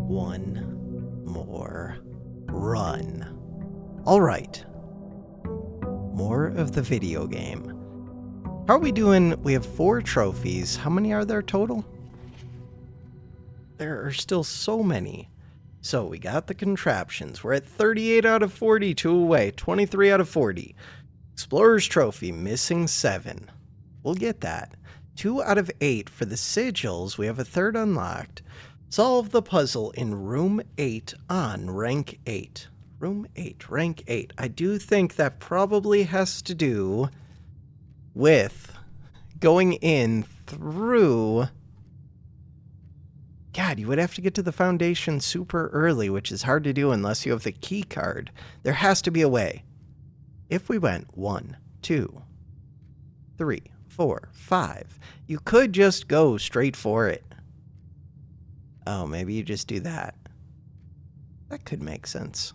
One more run. All right. More of the video game. How are we doing? We have 4 trophies. How many are there total? There are still so many. So we got the contraptions. We're at 38 out of 40, 2 away, 23 out of 40. Explorer's Trophy, missing 7. We'll get that. 2 out of 8 for the sigils. We have a 3rd unlocked. Solve the puzzle in room 8 on rank 8. Room 8, rank 8. I do think that probably has to do with going in through... God, you would have to get to the foundation super early, which is hard to do unless you have the key card. There has to be a way. If we went 1, 2, 3, 4, 5, you could just go straight for it. Oh, maybe you just do that. That could make sense.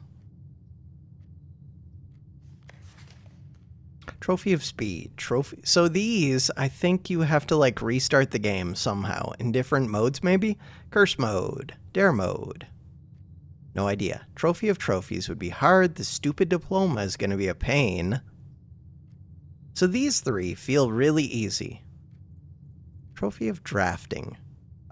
Trophy of Speed. Trophy. So these, I think you have to like restart the game somehow in different modes maybe? Curse mode. Dare mode. No idea. Trophy of Trophies would be hard. The stupid diploma is going to be a pain. So these 3 feel really easy. Trophy of Drafting.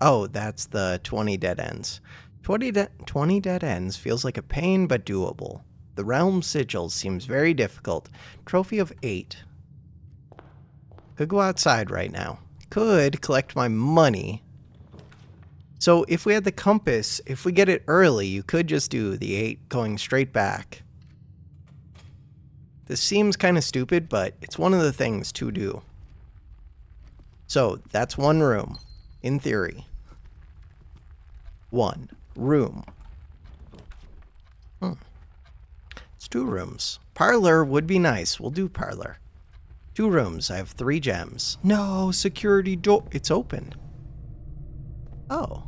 Oh, that's the 20 dead ends. 20 dead ends feels like a pain, but doable. The Realm Sigils seems very difficult. Trophy of 8. Could go outside right now. Could collect my money. So if we had the compass, if we get it early, you could just do the 8 going straight back. This seems kind of stupid, but it's one of the things to do. So that's 1 room, in theory. 1 room. It's 2 rooms. Parlor would be nice. We'll do parlor. 2 rooms. I have 3 gems. No, security door. It's open. Oh.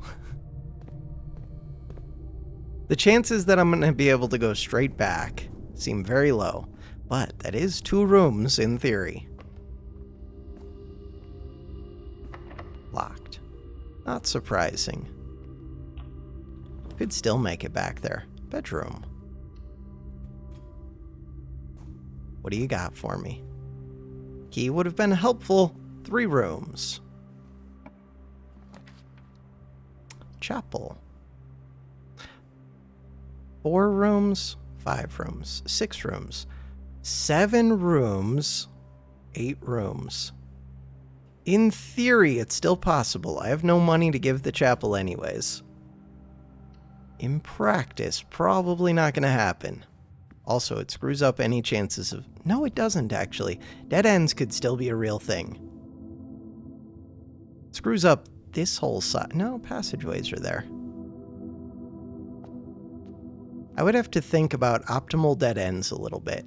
The chances that I'm going to be able to go straight back seem very low, but that is 2 rooms in theory. Locked. Not surprising. Could still make it back there. Bedroom. What do you got for me? Key would have been helpful. 3 rooms. Chapel. 4 rooms, 5 rooms, 6 rooms, 7 rooms, 8 rooms. In theory, it's still possible. I have no money to give the chapel anyways. In practice, probably not going to happen. Also, it screws up any chances of... No, it doesn't, actually. Dead ends could still be a real thing. It screws up this whole side. No, passageways are there. I would have to think about optimal dead ends a little bit.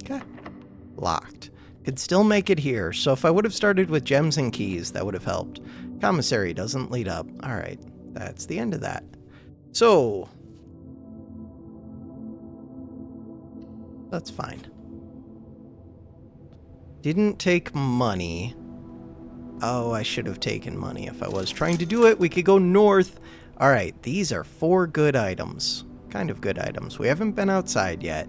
Okay. Locked. Could still make it here, so if I would have started with gems and keys, that would have helped. Commissary doesn't lead up. Alright, that's the end of that. So... that's fine. Didn't take money. Oh, I should have taken money if I was trying to do it. We could go north. Alright, these are 4 good items. Kind of good items. We haven't been outside yet.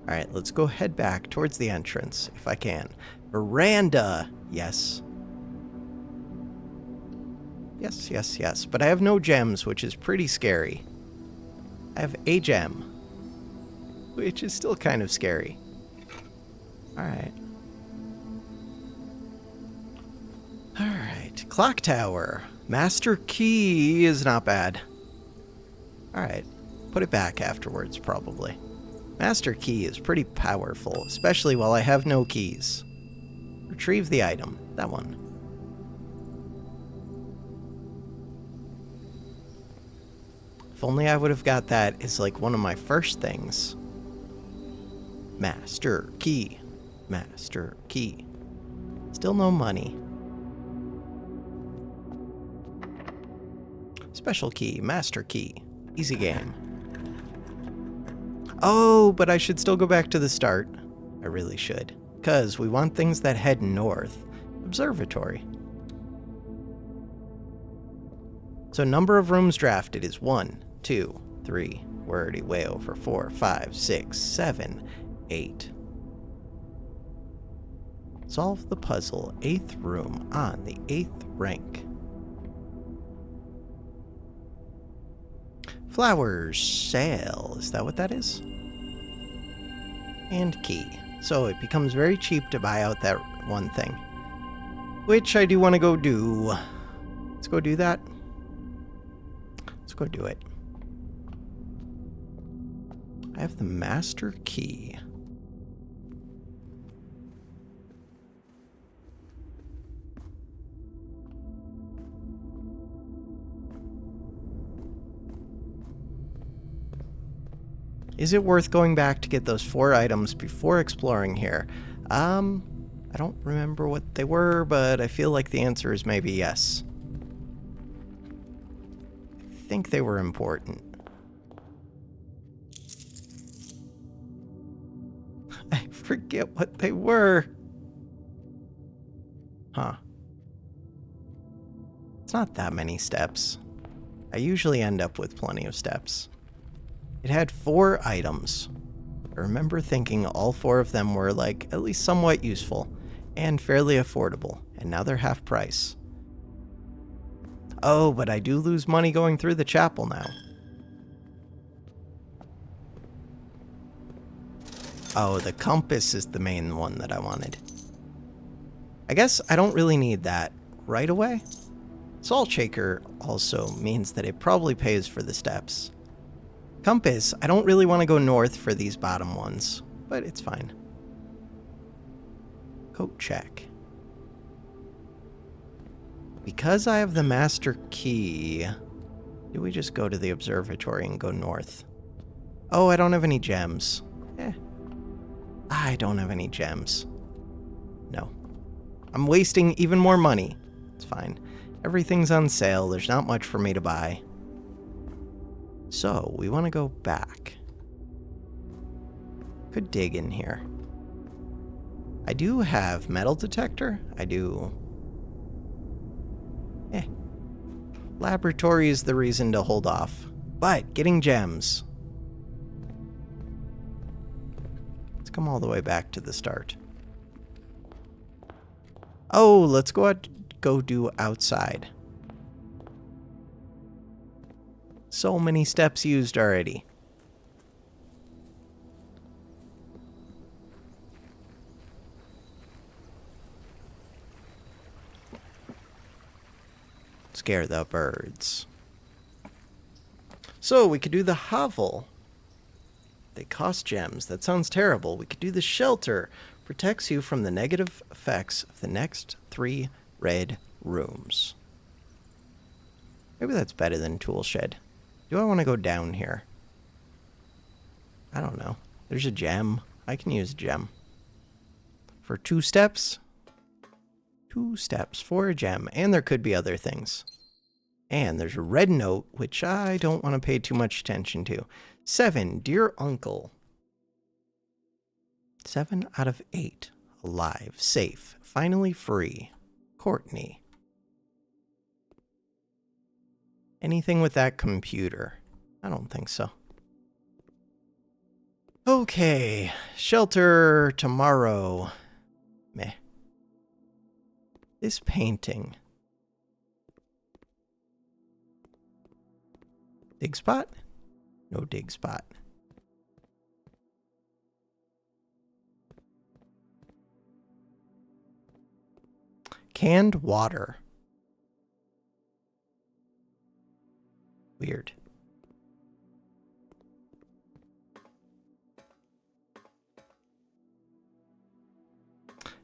Alright, let's go head back towards the entrance, if I can. Veranda! Yes. Yes, yes, yes. But I have no gems, which is pretty scary. I have a gem, which is still kind of scary. Alright. Alright, clock tower. Master key is not bad. Alright, put it back afterwards, probably. Master key is pretty powerful, especially while I have no keys. Retrieve the item. That one. If only I would have got that as like one of my first things. Master key. Master key. Still no money. Special key. Master key. Easy game. Oh, but I should still go back to the start. I really should. Because we want things that head north. Observatory. So number of rooms drafted is 1, 2, 3. We're already way over. 4, 5, 6, 7, 8. Solve the puzzle. 8th room on the 8th rank. Flowers sale. Is that what that is? And key. So it becomes very cheap to buy out that one thing. Which I do want to go do. Let's go do that. Let's go do it. I have the master key. Is it worth going back to get those 4 items before exploring here? I don't remember what they were, but I feel like the answer is maybe yes. I think they were important. I forget what they were. Huh. It's not that many steps. I usually end up with plenty of steps. It had 4 items. I remember thinking all 4 of them were, like, at least somewhat useful and fairly affordable, and now they're half price. Oh, but I do lose money going through the chapel now. Oh, the compass is the main one that I wanted. I guess I don't really need that right away. Salt shaker also means that it probably pays for the steps. Compass, I don't really want to go north for these bottom ones, but it's fine. Coat check. Because I have the master key, do we just go to the observatory and go north? Oh, I don't have any gems. I don't have any gems. No. I'm wasting even more money. It's fine. Everything's on sale. There's not much for me to buy. So, we want to go back. Could dig in here. I do have metal detector. I do. Laboratory is the reason to hold off. But, getting gems. Let's come all the way back to the start. Oh, let's go do outside. So many steps used already. Scare the birds. So we could do the hovel. They cost gems. That sounds terrible. We could do the shelter. Protects you from the negative effects of the next 3 red rooms. Maybe that's better than tool shed. Do I want to go down here? I don't know. There's a gem. I can use a gem. For 2 steps? 2 steps for a gem. And there could be other things. And there's a red note, which I don't want to pay too much attention to. 7, dear uncle. 7 out of 8. Alive, safe, finally free. Courtney. Anything with that computer? I don't think so. Okay, shelter tomorrow. Meh. This painting. Dig spot? No dig spot. Canned water. Weird.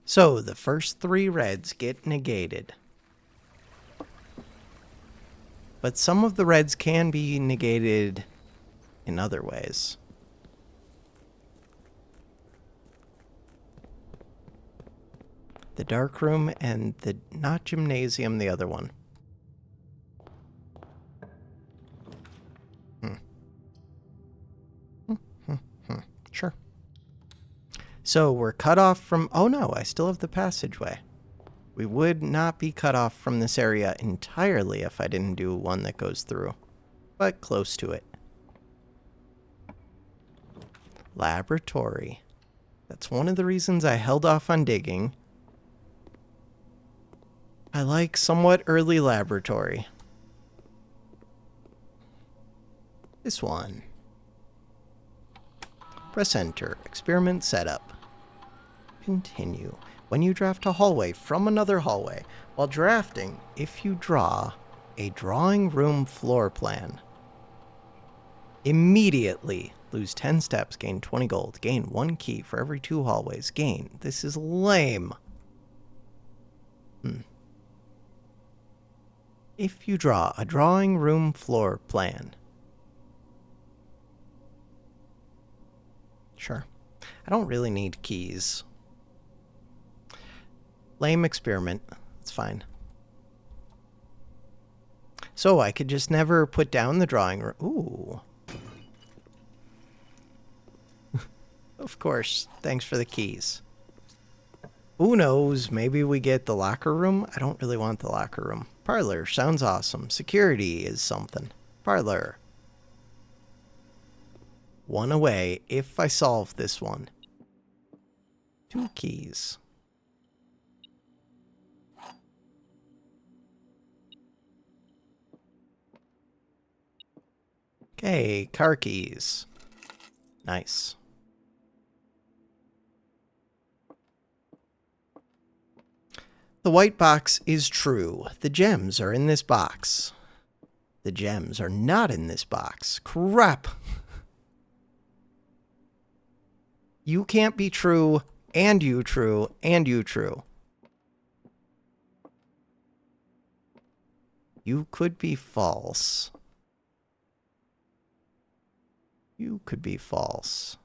So the first 3 reds get negated. But some of the reds can be negated in other ways. The dark room and the not gymnasium, the other one. Sure. So we're cut off from... Oh no, I still have the passageway. We would not be cut off from this area entirely if I didn't do one that goes through, but close to it. Laboratory. That's one of the reasons I held off on digging. I like somewhat early laboratory. This one. Press enter. Experiment setup. Continue. When you draft a hallway from another hallway, while drafting, if you draw a drawing room floor plan, immediately lose 10 steps, gain 20 gold, gain 1 key for every 2 hallways, gain. This is lame. If you draw a drawing room floor plan. Sure. I don't really need keys. Lame experiment. It's fine. So I could just never put down the drawing room. Ooh. Of course. Thanks for the keys. Who knows? Maybe we get the locker room? I don't really want the locker room. Parlor. Sounds awesome. Security is something. Parlor. 1 away if I solve this one. 2 keys. Okay, car keys. Nice. The white box is true. The gems are in this box. The gems are not in this box. Crap. You can't be true, and you true, and you true. You could be false. You could be false.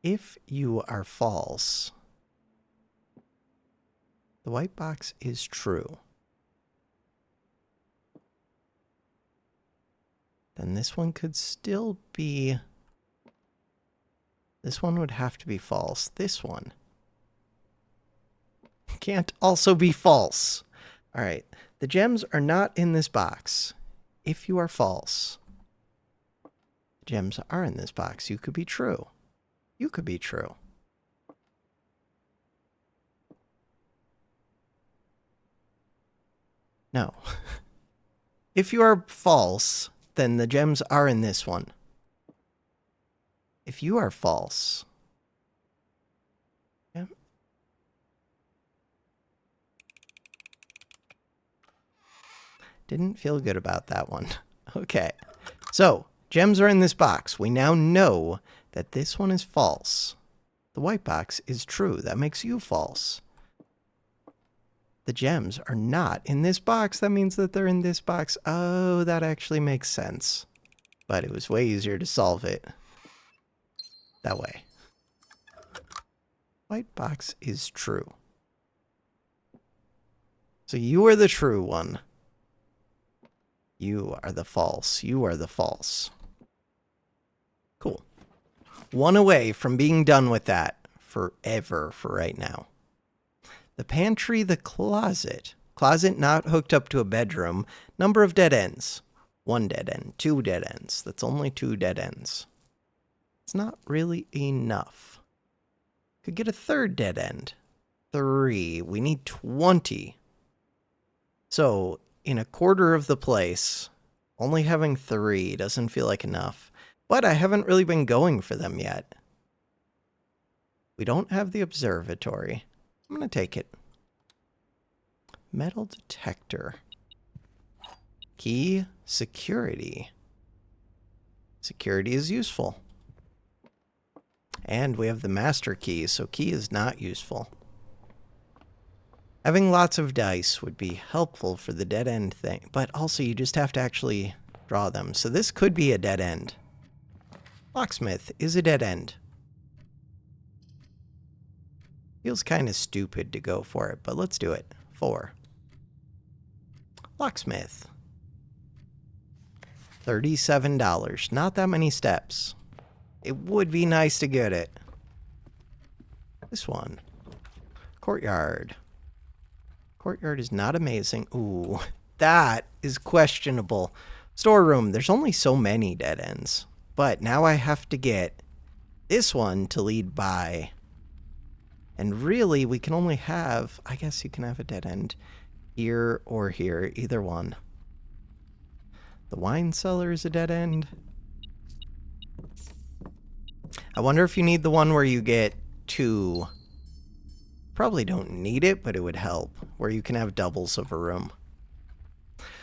If you are false, the white box is true. Then this one could still be... This one would have to be false. This one can't also be false. All right. The gems are not in this box. If you are false, the gems are in this box. You could be true. You could be true. No. If you are false, then the gems are in this one. If you are false... Yeah. Didn't feel good about that one. Okay. So, gems are in this box. We now know that this one is false. The white box is true. That makes you false. The gems are not in this box. That means that they're in this box. Oh, that actually makes sense. But it was way easier to solve it that way. White box is true. So you are the true one. You are the false. You are the false. Cool. 1 away from being done with that forever for right now. The pantry, the closet. Closet not hooked up to a bedroom. Number of dead ends. 1 dead end. 2 dead ends. That's only 2 dead ends. It's not really enough. Could get a 3rd dead end. 3. We need 20. So, in a quarter of the place, only having 3 doesn't feel like enough. But I haven't really been going for them yet. We don't have the observatory. I'm going to take it. Metal detector. Key, security. Security is useful. And we have the master key, so key is not useful. Having lots of dice would be helpful for the dead end thing, but also you just have to actually draw them. So this could be a dead end. Locksmith is a dead end. Feels kind of stupid to go for it, but let's do it. 4. Locksmith. $37. Not that many steps. It would be nice to get it. This one. Courtyard. Courtyard is not amazing. Ooh, that is questionable. Storeroom, there's only so many dead ends. But now I have to get this one to lead by. And really, we can only have, I guess you can have a dead end here or here, either one. The wine cellar is a dead end. I wonder if you need the one where you get two. Probably don't need it, but it would help, where you can have doubles of a room.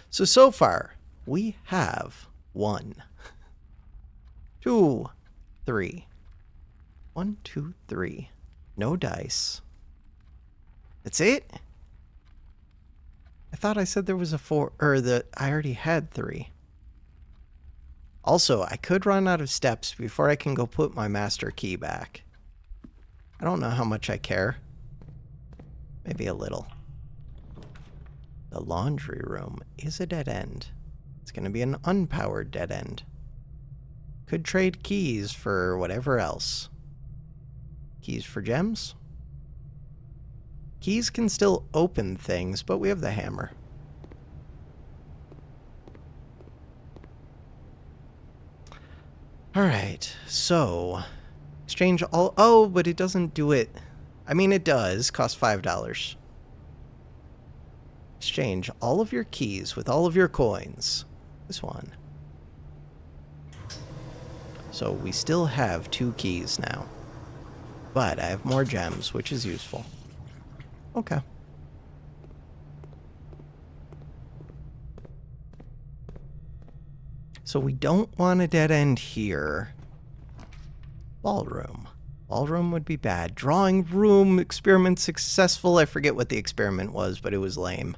So far, we have 1, 2, 3. 1, 2, 3. No dice. That's it? I thought I said there was a 4, or that I already had 3. Also, I could run out of steps before I can go put my master key back. I don't know how much I care. Maybe a little. The laundry room is a dead end. It's going to be an unpowered dead end. Could trade keys for whatever else. Keys for gems? Keys can still open things, but we have the hammer. Alright, so exchange all. Oh, but it doesn't do it. I mean, it does cost $5. Exchange all of your keys with all of your coins. This one. So we still have 2 keys now. But I have more gems, which is useful. Okay. So we don't want a dead end here. Ballroom. Ballroom would be bad. Drawing room experiment successful. I forget what the experiment was, but it was lame.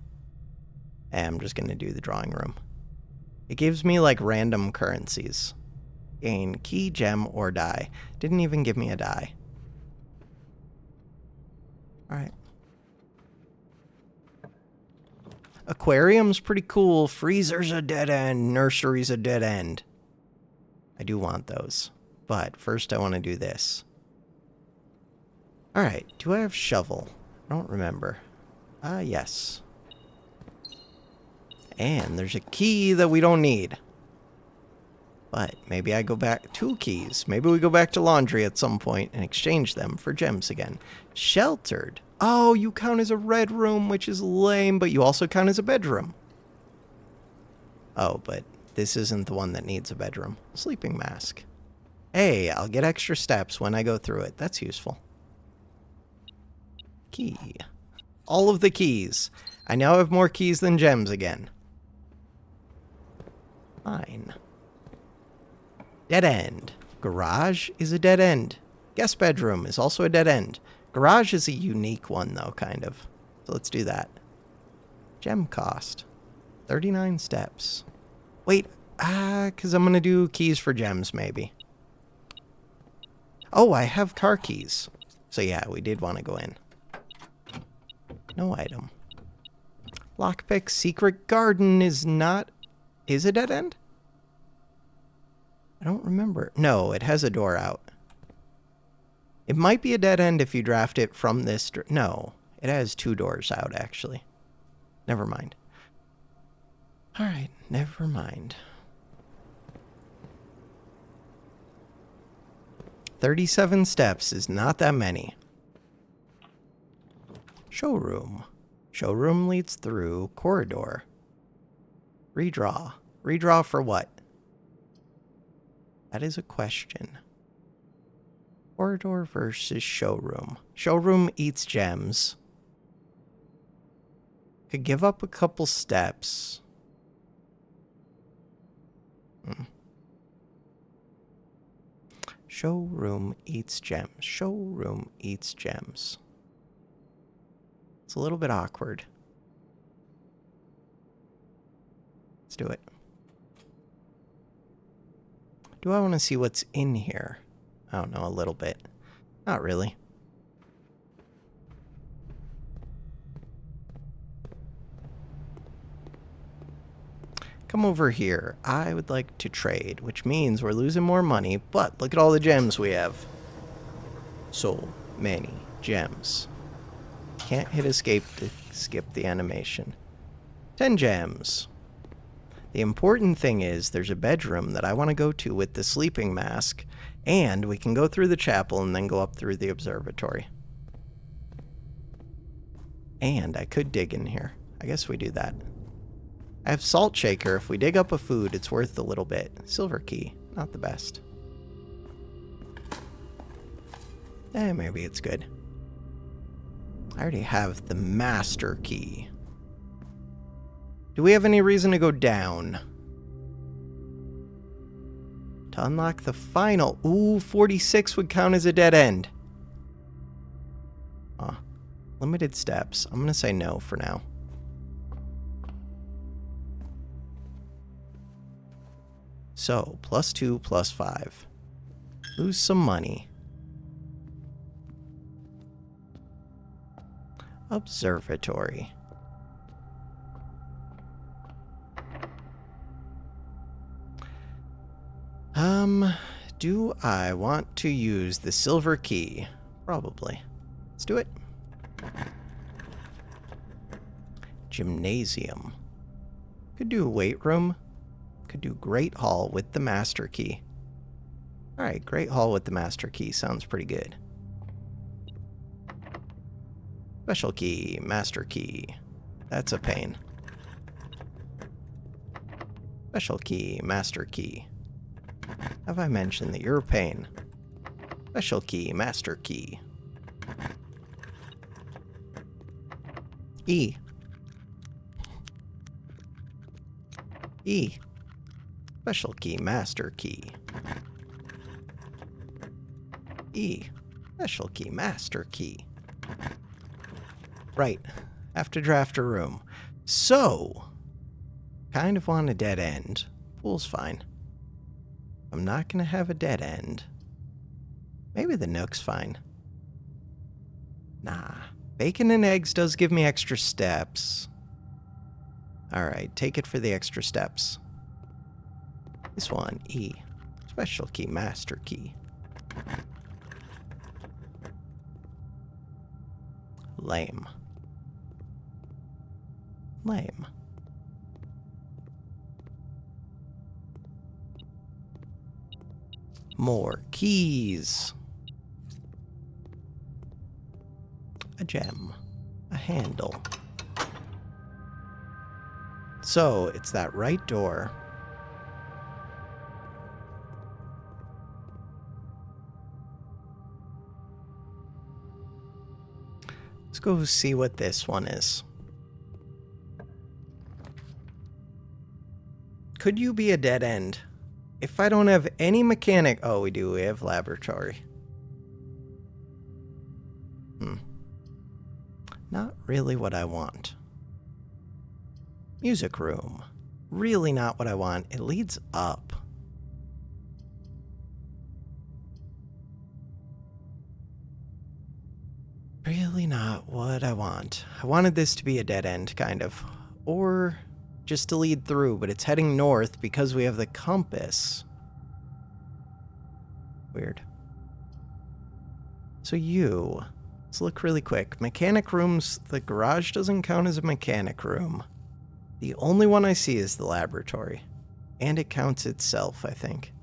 And I'm just going to do the drawing room. It gives me like random currencies. Gain key, gem, or die. Didn't even give me a die. Alright. Aquarium's pretty cool. Freezer's a dead end. Nursery's a dead end. I do want those. But first I want to do this. Alright, do I have shovel? I don't remember. Yes. And there's a key that we don't need. But maybe I go back 2 keys. Maybe we go back to laundry at some point and exchange them for gems again. Sheltered. Oh, you count as a red room, which is lame, but you also count as a bedroom. Oh, but this isn't the one that needs a bedroom. Sleeping mask. Hey, I'll get extra steps when I go through it. That's useful. Key. All of the keys. I now have more keys than gems again. Fine. Dead end. Garage is a dead end. Guest bedroom is also a dead end. Garage is a unique one, though, kind of. So let's do that. Gem cost. 39 steps. Wait, because I'm going to do keys for gems, maybe. Oh, I have car keys. So yeah, we did want to go in. No item. Lockpick secret garden is not... Is a dead end? I don't remember. No, it has a door out. It might be a dead end if you draft it from this... No, it has 2 doors out, actually. Never mind. Alright, never mind. 37 steps is not that many. Showroom. Showroom leads through corridor. Redraw. Redraw for what? That is a question. Corridor versus showroom. Showroom eats gems. Could give up a couple steps. Showroom eats gems. Showroom eats gems. It's a little bit awkward. Let's do it. Do I want to see what's in here? I don't know, a little bit. Not really. Come over here. I would like to trade, which means we're losing more money, but look at all the gems we have. So many gems. Can't hit escape to skip the animation. 10 gems. The important thing is there's a bedroom that I want to go to with the sleeping mask, and we can go through the chapel and then go up through the observatory. And I could dig in here. I guess we do that. I have Salt Shaker. If we dig up a food, it's worth a little bit. Silver Key. Not the best. Maybe it's good. I already have the Master Key. Do we have any reason to go down? To unlock the final... Ooh, 46 would count as a dead end. Limited steps. I'm going to say no for now. So, +2, +5. Lose some money. Observatory. Do I want to use the silver key? Probably. Let's do it. Gymnasium. Could do a weight room. Could do Great Hall with the Master Key. Alright, Great Hall with the Master Key sounds pretty good. Special Key, Master Key. That's a pain. Special Key, Master Key. Have I mentioned that you're a pain? Special Key, Master Key. E. E. Special Key, Master Key. E. Special Key, Master Key. Right. Have to draft a room. So, kind of want a dead end. Pool's fine. I'm not going to have a dead end. Maybe the Nook's fine. Nah. Bacon and eggs does give me extra steps. Alright, take it for the extra steps. This one, E. Special Key, Master Key. Lame. Lame. More keys. A gem. A handle. So, it's that right door. Let's go see what this one is. Could you be a dead end? If I don't have any mechanic... Oh, we do. We have laboratory. Not really what I want. Music room. Really not what I want. It leads up. Really not what I want. I wanted this to be a dead end, kind of. Or just to lead through, but it's heading north because we have the compass. Weird. So let's look really quick. Mechanic rooms, the garage doesn't count as a mechanic room. The only one I see is the laboratory. And it counts itself, I think.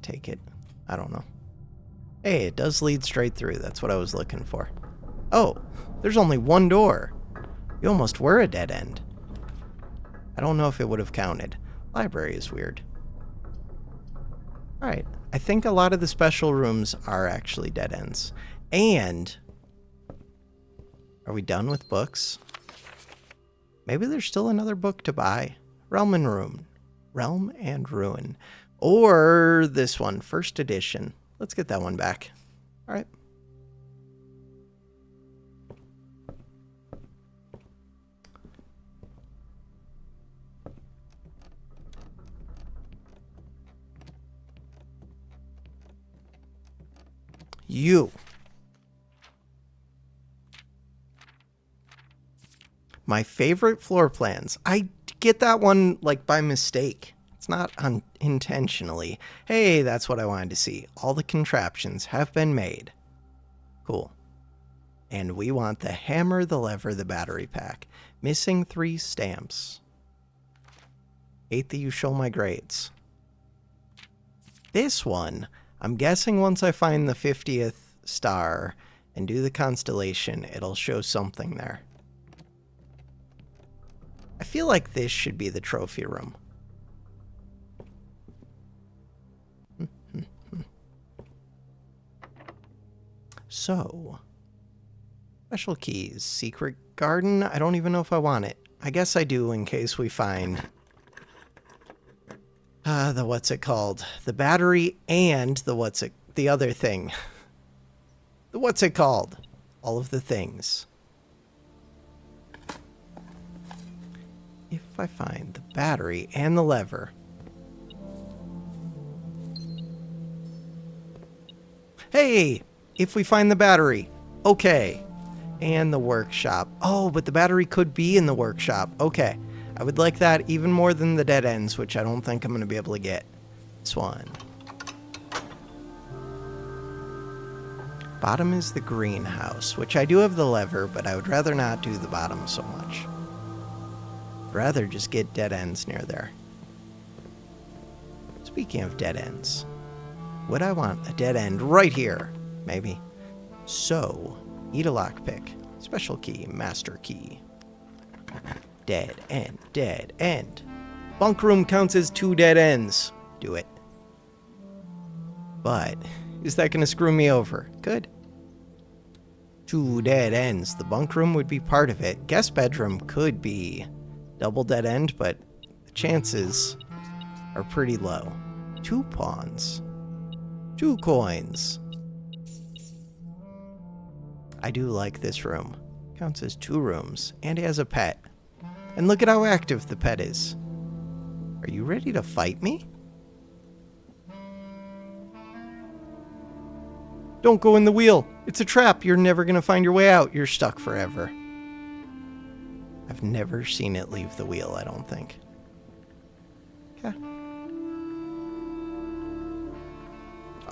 Take it. I don't know. Hey, it does lead straight through. That's what I was looking for. Oh, there's only one door. You almost were a dead end. I don't know if it would have counted. Library is weird. Alright, I think a lot of the special rooms are actually dead ends. And... are we done with books? Maybe there's still another book to buy. Realm and Ruin. Realm and Ruin. Or this one, first edition. Let's get that one back. Alright. You. My favorite floor plans. I get that one, like, by mistake. It's not unintentionally. Hey, that's what I wanted to see. All the contraptions have been made. Cool. And we want the hammer, the lever, the battery pack. Missing 3 stamps. Hate that you show my grades. This one, I'm guessing once I find the 50th star and do the constellation, it'll show something there. I feel like this should be the trophy room. So, special keys, secret garden. I don't even know if I want it. I guess I do in case we find the what's it called? The battery and the other thing. The what's it called? All of the things. If I find the battery and the lever. Hey, if we find the battery. Okay. And the workshop. Oh, but the battery could be in the workshop. Okay. I would like that even more than the dead ends, which I don't think I'm going to be able to get. This one. Bottom is the greenhouse, which I do have the lever, but I would rather not do the bottom so much. I'd rather just get dead ends near there. Speaking of dead ends, would I want a dead end right here? Maybe. So, need a lockpick. Special key, master key. Dead end, dead end. Bunk room counts as 2 dead ends. Do it. But, is that going to screw me over? Good. 2 dead ends. The bunk room would be part of it. Guest bedroom could be double dead end, but the chances are pretty low. 2 pawns. 2 coins. I do like this room. Counts as 2 rooms, and he has a pet. And look at how active the pet is. Are you ready to fight me? Don't go in the wheel. It's a trap. You're never going to find your way out. You're stuck forever. I've never seen it leave the wheel, I don't think. Okay.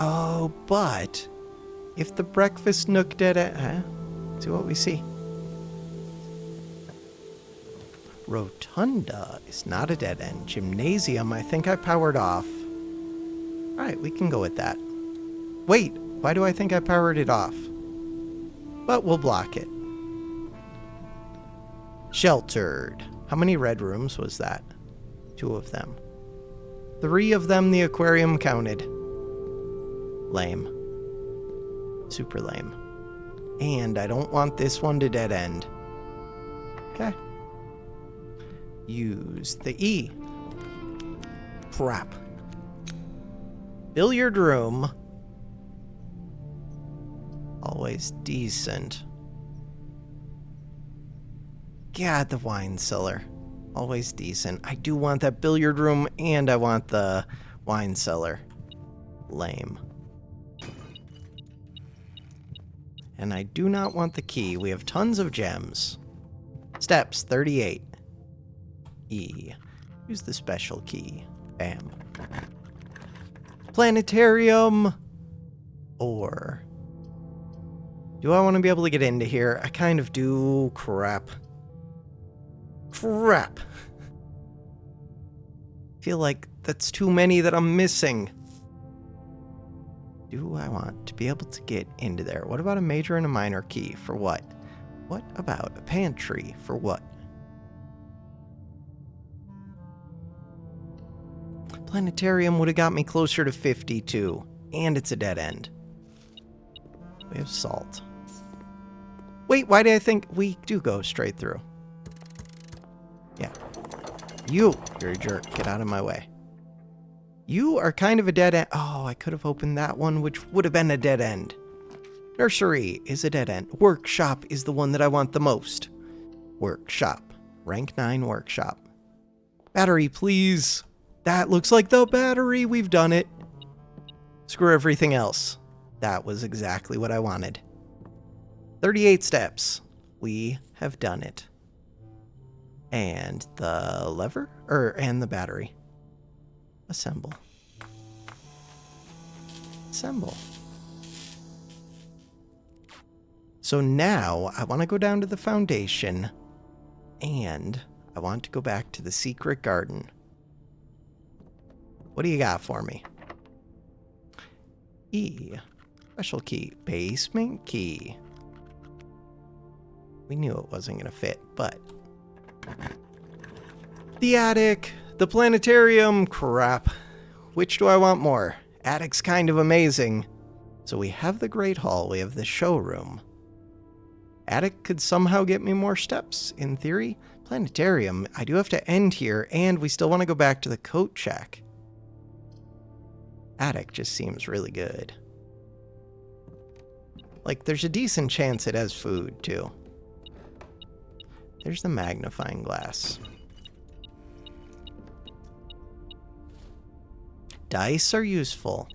Oh, but if the breakfast nook dead end... See what we see. Rotunda is not a dead end. Gymnasium, I think I powered off. Alright, we can go with that. Wait, why do I think I powered it off? But we'll block it. Sheltered. How many red rooms was that? 2 of them. 3 of them the aquarium counted. Lame. Super lame. And I don't want this one to dead end. Okay. Use the E. Crap. Billiard room. Always decent. God, the wine cellar. Always decent. I do want that billiard room and I want the wine cellar. Lame. And I do not want the key. We have tons of gems. Steps, 38. E. Use the special key. Bam. Planetarium. Or... do I want to be able to get into here? I kind of do. Crap. Crap. Feel like that's too many that I'm missing. Do I want to be able to get into there? What about a major and a minor key? For what? What about a pantry? For what? Planetarium would have got me closer to 52. And it's a dead end. We have salt. Wait, why did I think we do go straight through? Yeah. You're a jerk. Get out of my way. You are kind of a dead end. Oh, I could have opened that one, which would have been a dead end. Nursery is a dead end. Workshop is the one that I want the most. Workshop. Rank 9 workshop. Battery, please. That looks like the battery. We've done it. Screw everything else. That was exactly what I wanted. 38 steps. We have done it. And the lever? And the battery. Assemble. Assemble. So now I want to go down to the foundation and I want to go back to the secret garden. What do you got for me? E. Special key. Basement key. We knew it wasn't going to fit, but... The attic! The planetarium! Crap. Which do I want more? Attic's kind of amazing. So we have the Great Hall, we have the showroom. Attic could somehow get me more steps, in theory. Planetarium, I do have to end here, and we still want to go back to the coat check. Attic just seems really good. Like, there's a decent chance it has food, too. There's the magnifying glass. Dice are useful.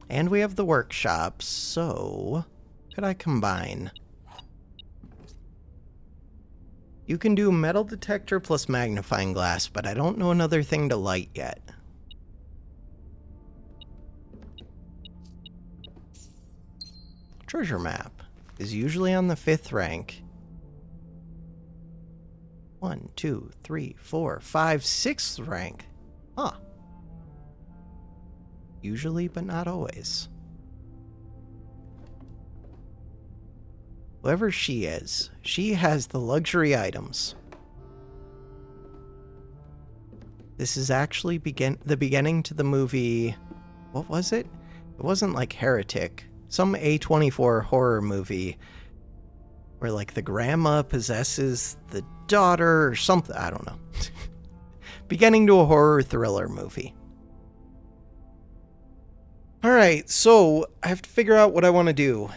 And we have the workshop, so could I combine? You can do metal detector plus magnifying glass, but I don't know another thing to light yet. Treasure map is usually on the 5th rank. 1, 2, 3, 4, 5, 6th rank. Huh. Usually, but not always. Whoever she is, she has the luxury items. This is actually the beginning to the movie... What was it? It wasn't like Heretic. Some A24 horror movie where like the grandma possesses the daughter or something. I don't know. Beginning to a horror thriller movie. Alright, so I have to figure out what I want to do.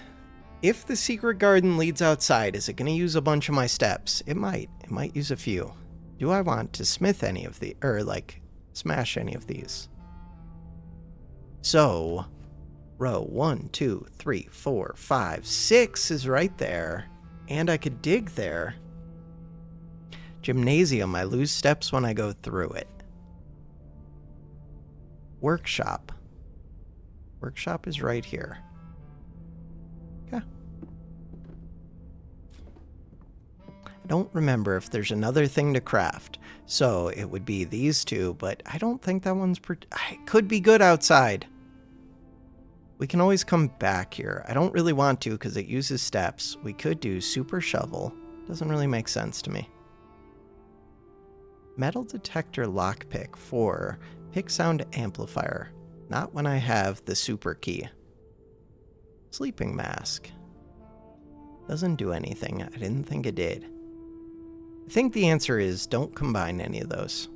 If the secret garden leads outside, is it going to use a bunch of my steps? It might. It might use a few. Do I want to smith any of the, or like smash any of these? So, row 1, 2, 3, 4, 5, 6 is right there. And I could dig there. Gymnasium, I lose steps when I go through it. Workshop. Workshop is right here. Okay. I don't remember if there's another thing to craft. So it would be these two, but I don't think that one's... it could be good outside. We can always come back here. I don't really want to because it uses steps. We could do super shovel. Doesn't really make sense to me. Metal detector lockpick for pick sound amplifier. Not when I have the super key. Sleeping mask. Doesn't do anything. I didn't think it did. I think the answer is don't combine any of those.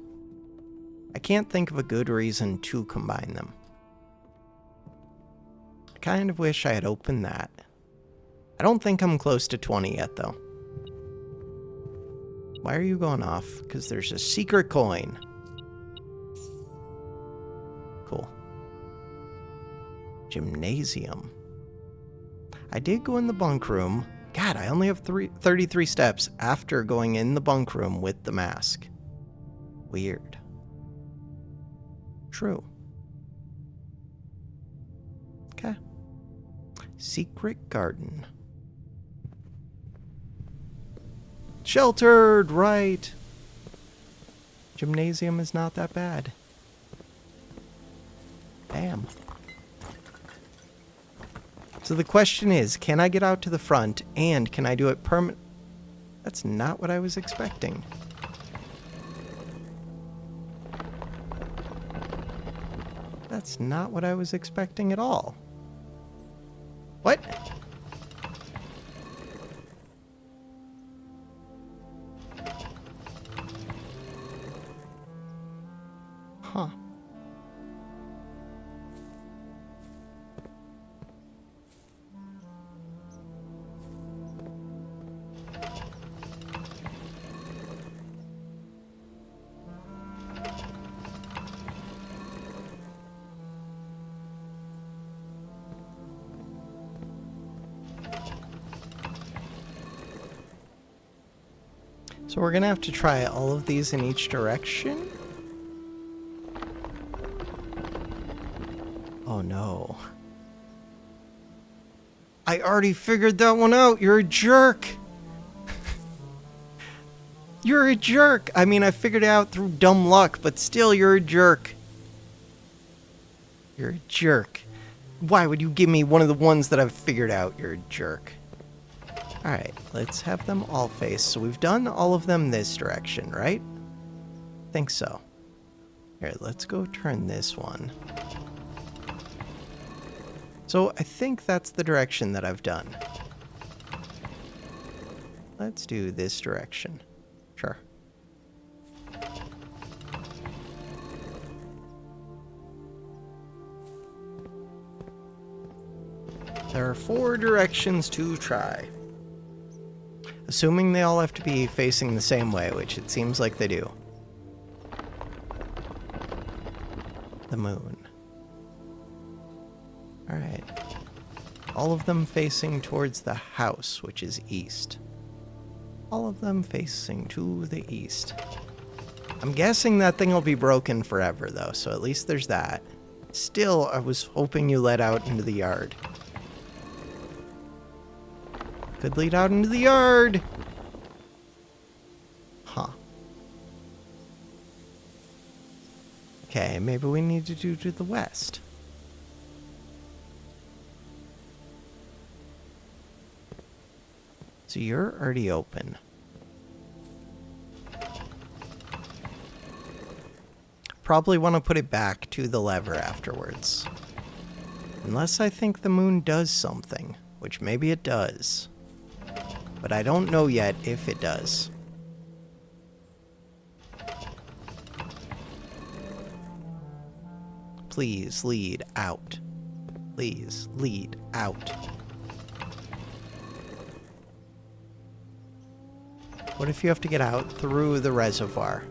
I can't think of a good reason to combine them. I kind of wish I had opened that. I don't think I'm close to 20 yet, though. Why are you going off? Because there's a secret coin. Cool. Gymnasium. I did go in the bunk room. God, I only have 33 steps after going in the bunk room with the mask. Weird. True. Okay. Secret garden. Sheltered, right. Gymnasium is not that bad. Bam. So the question is, can I get out to the front, and can I do it permanent? That's not what I was expecting. That's not what I was expecting at all. What? Huh. So we're gonna have to try all of these in each direction. Oh no. I already figured that one out. You're a jerk. You're a jerk. I mean, I figured it out through dumb luck, but still, you're a jerk. You're a jerk. Why would you give me one of the ones that I've figured out? You're a jerk. Alright, let's have them all face. So we've done all of them this direction, right? Think so. Here, let's go turn this one. So I think that's the direction that I've done. Let's do this direction. Sure. There are 4 directions to try. Assuming they all have to be facing the same way, which it seems like they do. The moon. Alright. All of them facing towards the house, which is east. All of them facing to the east. I'm guessing that thing will be broken forever, though, so at least there's that. Still, I was hoping you led out into the yard. Could lead out into the yard! Huh. Okay, maybe we need to do to the west. So you're already open. Probably want to put it back to the lever afterwards. Unless I think the moon does something, which maybe it does. But I don't know yet if it does. Please lead out. Please lead out. What if you have to get out through the reservoir?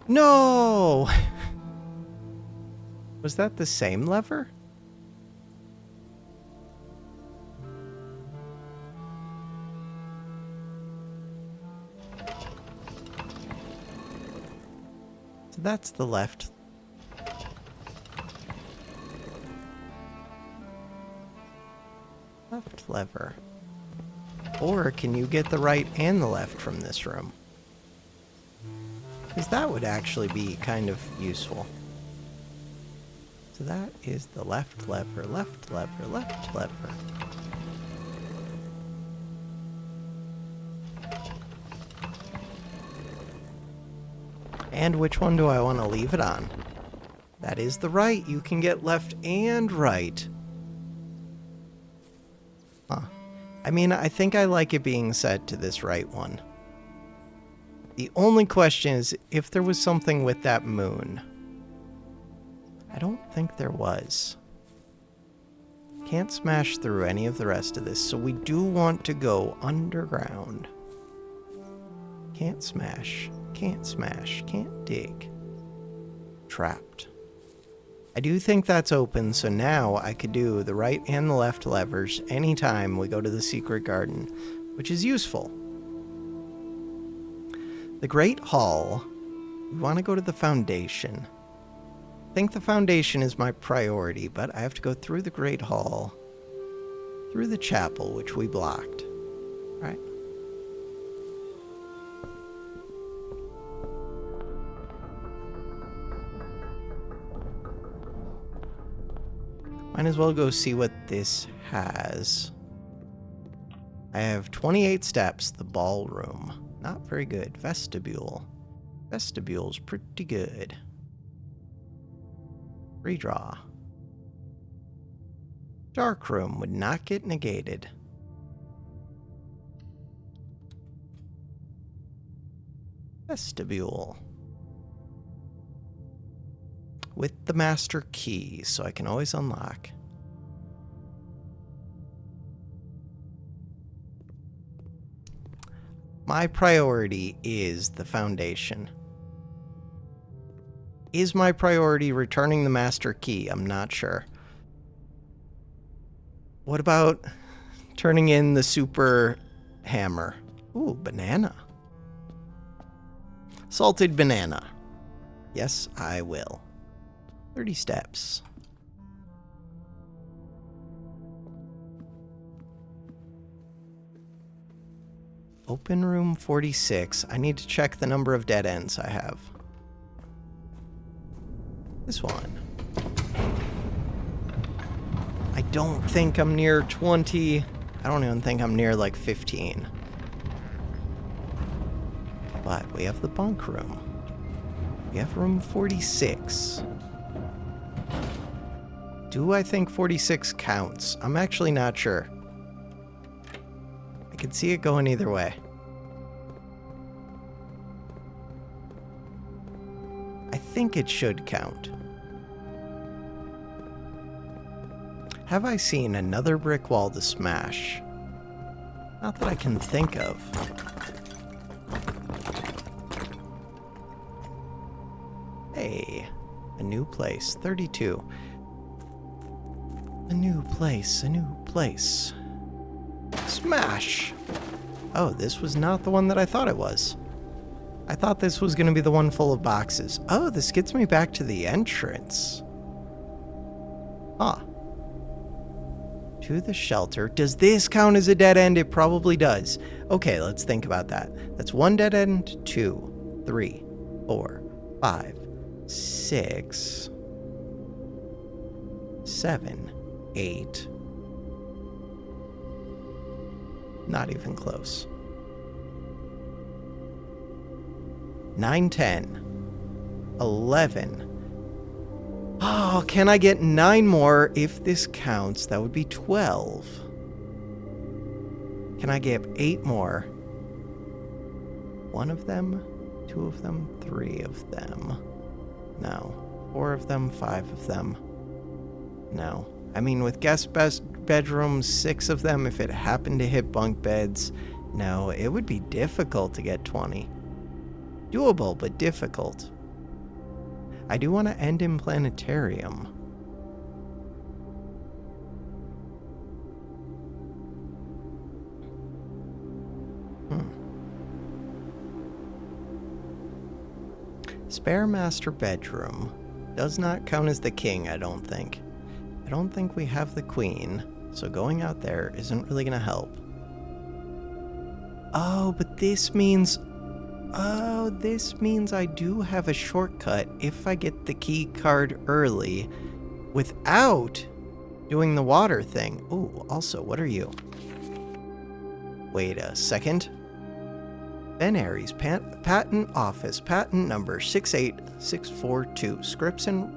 No! Was that the same lever? So that's the left. Left lever. Or can you get the right and the left from this room? Because that would actually be kind of useful. So that is the left lever, left lever, left lever. And which one do I want to leave it on? That is the right. You can get left and right. Huh. I mean, I think I like it being set to this right one. The only question is if there was something with that moon. I don't think there was. Can't smash through any of the rest of this, so we do want to go underground. Can't smash, can't smash, can't dig. Trapped. I do think that's open, so now I could do the right and the left levers anytime we go to the secret garden, which is useful. The Great Hall. We want to go to the foundation. I think the foundation is my priority, but I have to go through the Great Hall, through the chapel, which we blocked. All right. Might as well go see what this has. I have 28 steps, the ballroom. Not very good. Vestibule. Vestibule's pretty good. Redraw. Dark room would not get negated. Vestibule. With the master key, so I can always unlock. My priority is the foundation. Is my priority returning the master key? I'm not sure. What about turning in the super hammer? Ooh, banana. Salted banana. Yes, I will. 30 steps. Open room 46. I need to check the number of dead ends I have. This one. I don't think I'm near 20. I don't even think I'm near like 15. But we have the bunk room. We have room 46. Do I think 46 counts? I'm actually not sure. I can see it going either way. I think it should count. Have I seen another brick wall to smash? Not that I can think of. Hey, a new place, 32. A new place, a new place. Smash! Oh, this was not the one that I thought it was. I thought this was going to be the one full of boxes. Oh, this gets me back to the entrance. Huh. To the shelter. Does this count as a dead end? It probably does. Okay, let's think about that. That's one dead end, 2, 3, 4, 5, 6, 7, 8. Not even close. 9, 10, 11. Oh, can I get 9 more? If this counts, that would be 12. Can I get 8 more? 1 of them, 2 of them, 3 of them. No. 4 of them, 5 of them. No. I mean, with guest bedrooms, 6 of them, if it happened to hit bunk beds, no, it would be difficult to get 20. Doable, but difficult. I do want to end in planetarium. Spare master bedroom. Does not count as the king, I don't think. I don't think we have the queen, so going out there isn't really going to help. Oh, but this means... Oh, this means I do have a shortcut if I get the key card early without doing the water thing. Ooh, also, what are you? Wait a second. Ben Aries, patent office, patent number 68642, Scripps and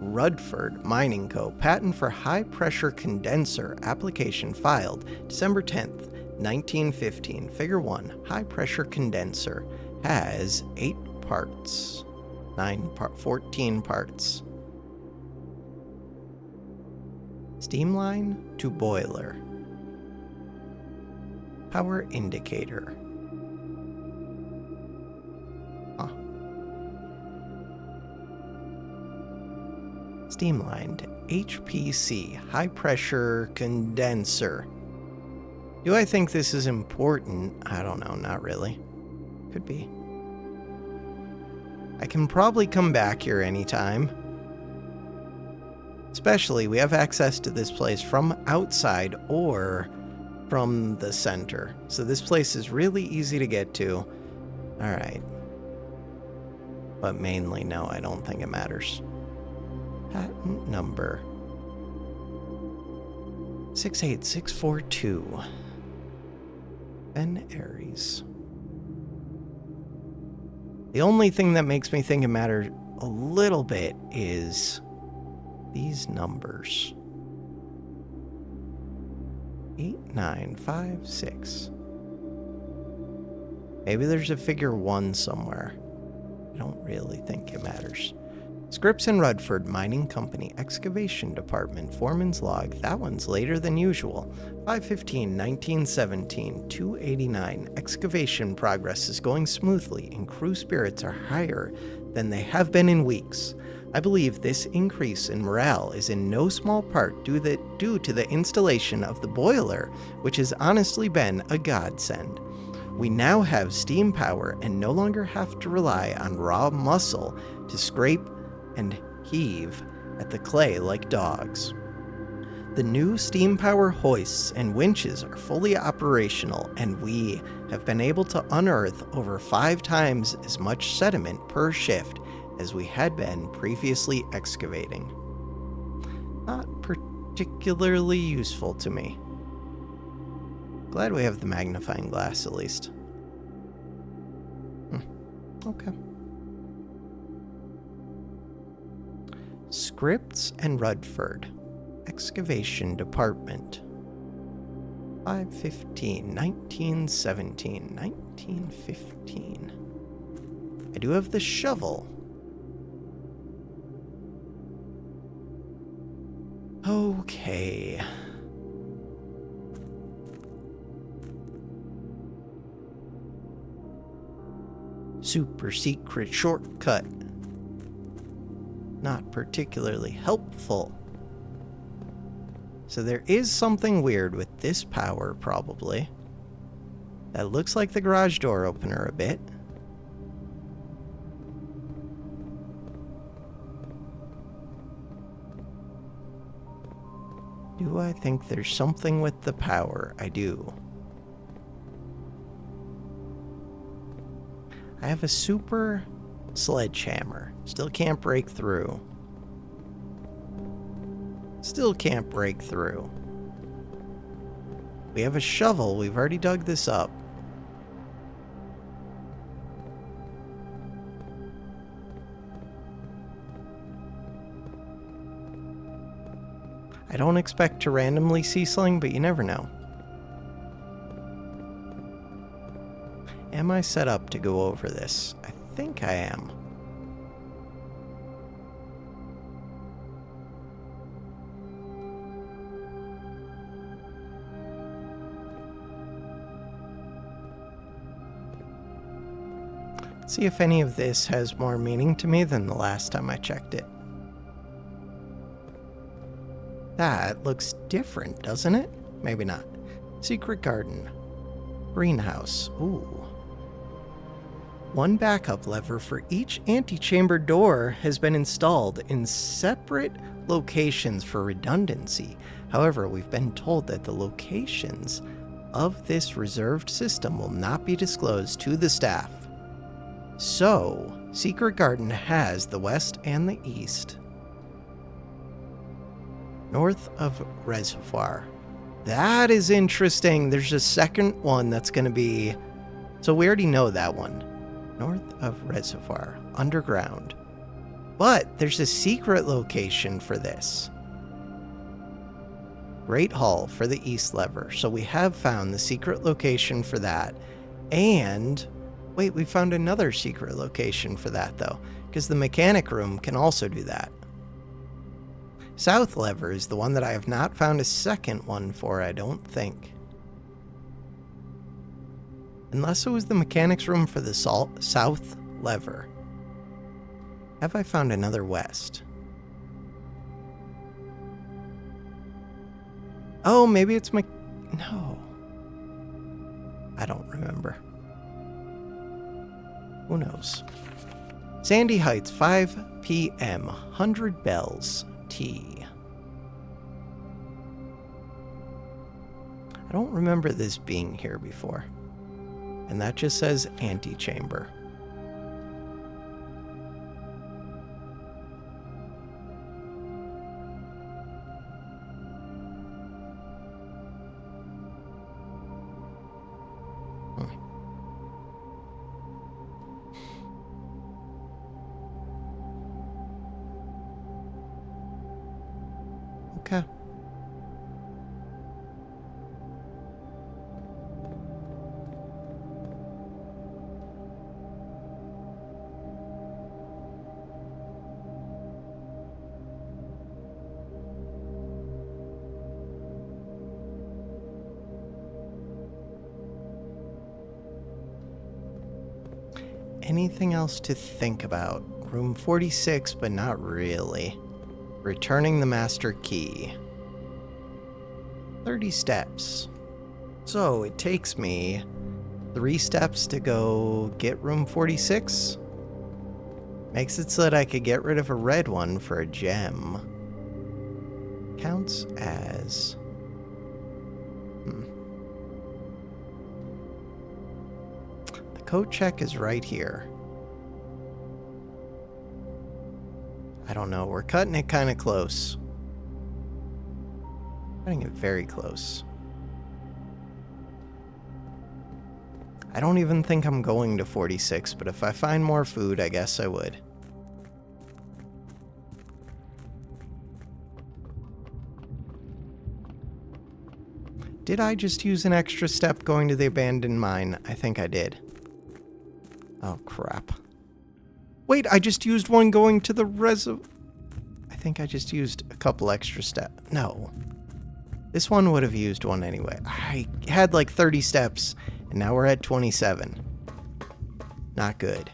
Rudford Mining Co., patent for high-pressure condenser, application filed December 10th, 1915. Figure 1, high-pressure condenser, has 8 parts, 14 parts. Steam line to boiler. Power indicator. Huh. Steam line to HPC, high pressure condenser. Do I think this is important? I don't know, not really. Could be. I can probably come back here anytime. Especially, we have access to this place from outside or from the center. So this place is really easy to get to. Alright. But mainly, no, I don't think it matters. Patent number 68642. Ben Aries. The only thing that makes me think it matters a little bit is these numbers. 8, 9, 5, 6. Maybe there's a figure 1 somewhere. I don't really think it matters. Scripps and Rudford Mining Company, Excavation Department, Foreman's Log. That one's later than usual. 5/15/1917, 289. Excavation progress is going smoothly and crew spirits are higher than they have been in weeks. I believe this increase in morale is in no small part due to the installation of the boiler, which has honestly been a godsend. We now have steam power and no longer have to rely on raw muscle to scrape and heave at the clay like dogs. The new steam power hoists and winches are fully operational, and we have been able to unearth over 5 times as much sediment per shift as we had been previously excavating. Not particularly useful to me. Glad we have the magnifying glass at least. Okay. Scripts and Rudford. Excavation Department. 515, 1917, 1915. I do have the shovel. Okay. Super secret shortcut. Not particularly helpful. So there is something weird with this power, probably. That looks like the garage door opener a bit. Do I think there's something with the power? I do. I have a super sledgehammer. Still can't break through. Still can't break through. We have a shovel. We've already dug this up. I don't expect to randomly see something, but you never know. Am I set up to go over this? I think I am. Let's see if any of this has more meaning to me than the last time I checked it. That looks different, doesn't it? Maybe not. Secret garden. Greenhouse. Ooh. 1 backup lever for each antechamber door has been installed in separate locations for redundancy. However, we've been told that the locations of this reserved system will not be disclosed to the staff. So, Secret Garden has the west and the east. North of Reservoir. That is interesting. There's a second one that's going to be... So we already know that one. North of Reservoir. Underground. But there's a secret location for this. Great Hall for the east lever. So we have found the secret location for that. And... Wait, we found another secret location for that, though. Because the mechanic room can also do that. South lever is the one that I have not found a second one for, I don't think. Unless it was the mechanics room for the south lever. Have I found another west? Oh, maybe it's No. I don't remember. Who knows? Sandy Heights, 5 p.m. 100 bells. T. I don't remember this being here before. And that just says antechamber. Okay. Anything else to think about? Room 46, but not really. Returning the master key. 30 steps. So it takes me 3 steps to go get room 46? Makes it so that I could get rid of a red one for a gem. Counts as... The code check is right here. I don't know. We're cutting it kind of close. Cutting it very close. I don't even think I'm going to 46, but if I find more food, I guess I would. Did I just use an extra step going to the abandoned mine? I think I did. Oh, crap. Wait, I just used one going to the I think I just used a couple extra steps. No. This one would have used one anyway. I had like 30 steps, and now we're at 27. Not good.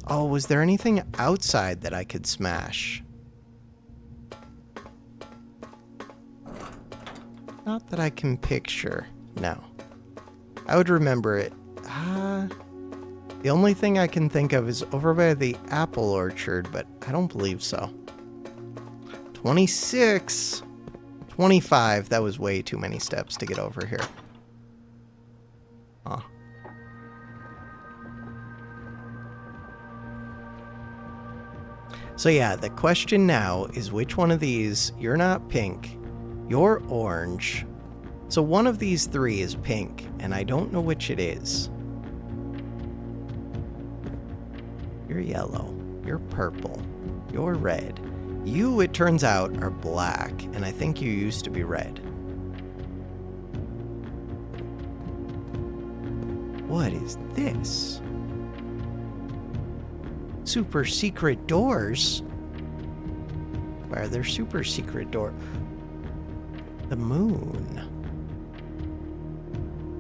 Oh, was there anything outside that I could smash? Not that I can picture. No. I would remember it. The only thing I can think of is over by the apple orchard, but I don't believe so. 26. 25. That was way too many steps to get over here. Huh. So yeah, the question now is which one of these, you're not pink, you're orange. So one of these three is pink, and I don't know which it is. You're yellow, you're purple, you're red. You, it turns out, are black, and I think you used to be red. What is this? Super secret doors? Why are there super secret doors? The moon.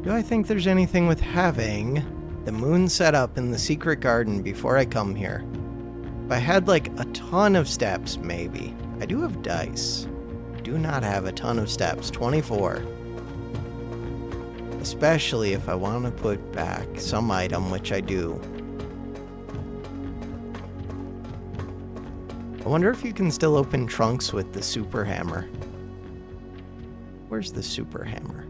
Do I think there's anything with having the moon set up in the secret garden before I come here? If I had like a ton of steps, maybe. I do have dice. I do not have a ton of steps. 24. Especially if I want to put back some item, which I do. I wonder if you can still open trunks with the super hammer. Where's the super hammer?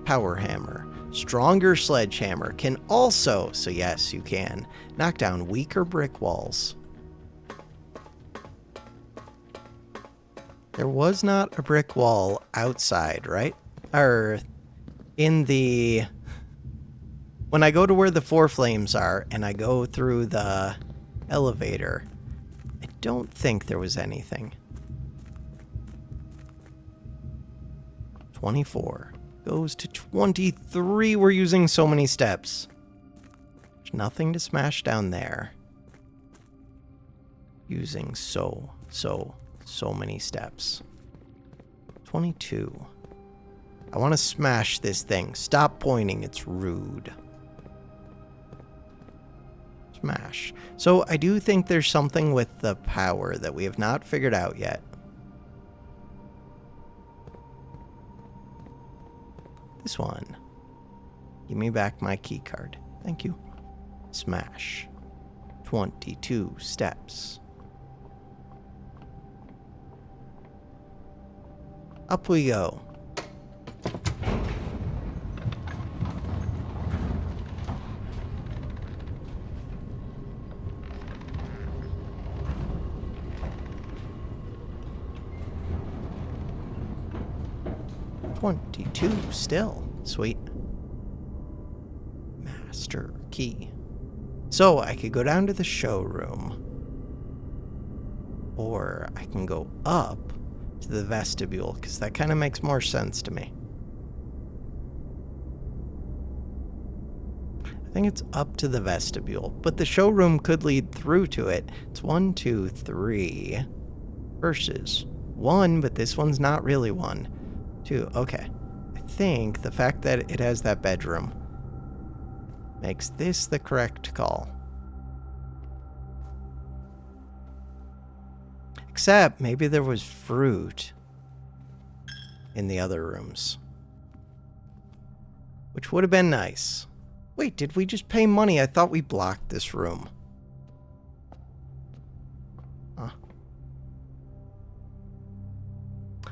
Power hammer. Stronger sledgehammer can also, so yes, you can, knock down weaker brick walls. There was not a brick wall outside, right? Or in the... When I go to where the four flames are and I go through the elevator, I don't think there was anything. 24 goes to 23. We're using so many steps. There's nothing to smash down there. Using so many steps. 22. I want to smash this thing. Stop pointing. It's rude. Smash. So I do think there's something with the power that we have not figured out yet. This one. Give me back my key card. Thank you. Smash. 22 steps. Up we go. Still. Sweet. Master key. So I could go down to the showroom. Or I can go up to the vestibule, because that kind of makes more sense to me. I think it's up to the vestibule, but the showroom could lead through to it. It's 1, 2, 3 versus 1, but this one's not really 1. 2, okay. I think the fact that it has that bedroom makes this the correct call. Except maybe there was fruit in the other rooms, which would have been nice. Wait, did we just pay money? I thought we blocked this room.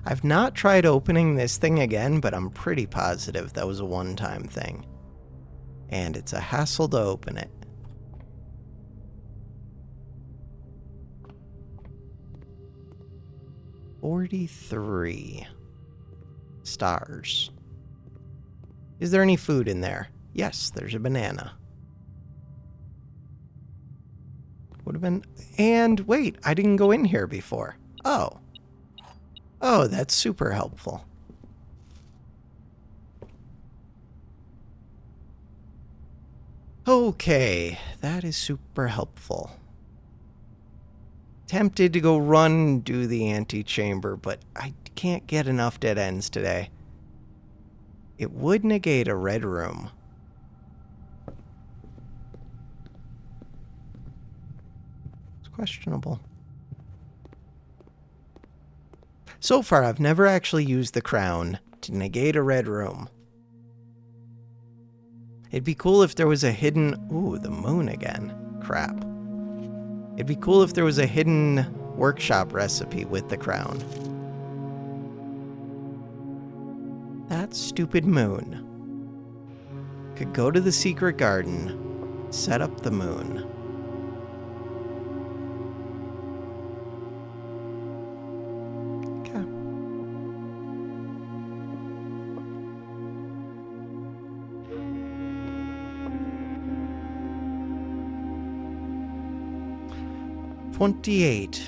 I've not tried opening this thing again, but I'm pretty positive that was a one-time thing. And it's a hassle to open it. $43 stars. Is there any food in there? Yes, there's a banana. Would have been... And wait, I didn't go in here before. Oh. Oh, that's super helpful. Okay, that is super helpful. Tempted to go run and do the antechamber, but I can't get enough dead ends today. It would negate a red room. It's questionable. So far, I've never actually used the crown to negate a red room. It'd be cool if there was a hidden... Ooh, the moon again. Crap. It'd be cool if there was a hidden workshop recipe with the crown. That stupid moon. Could go to the secret garden, set up the moon. Okay. $28,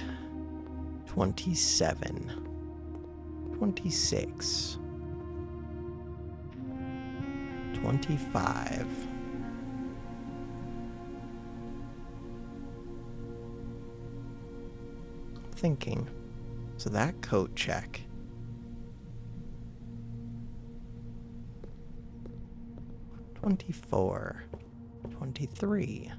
$27, $26, $25. Thinking. So that coat check. $24, $23.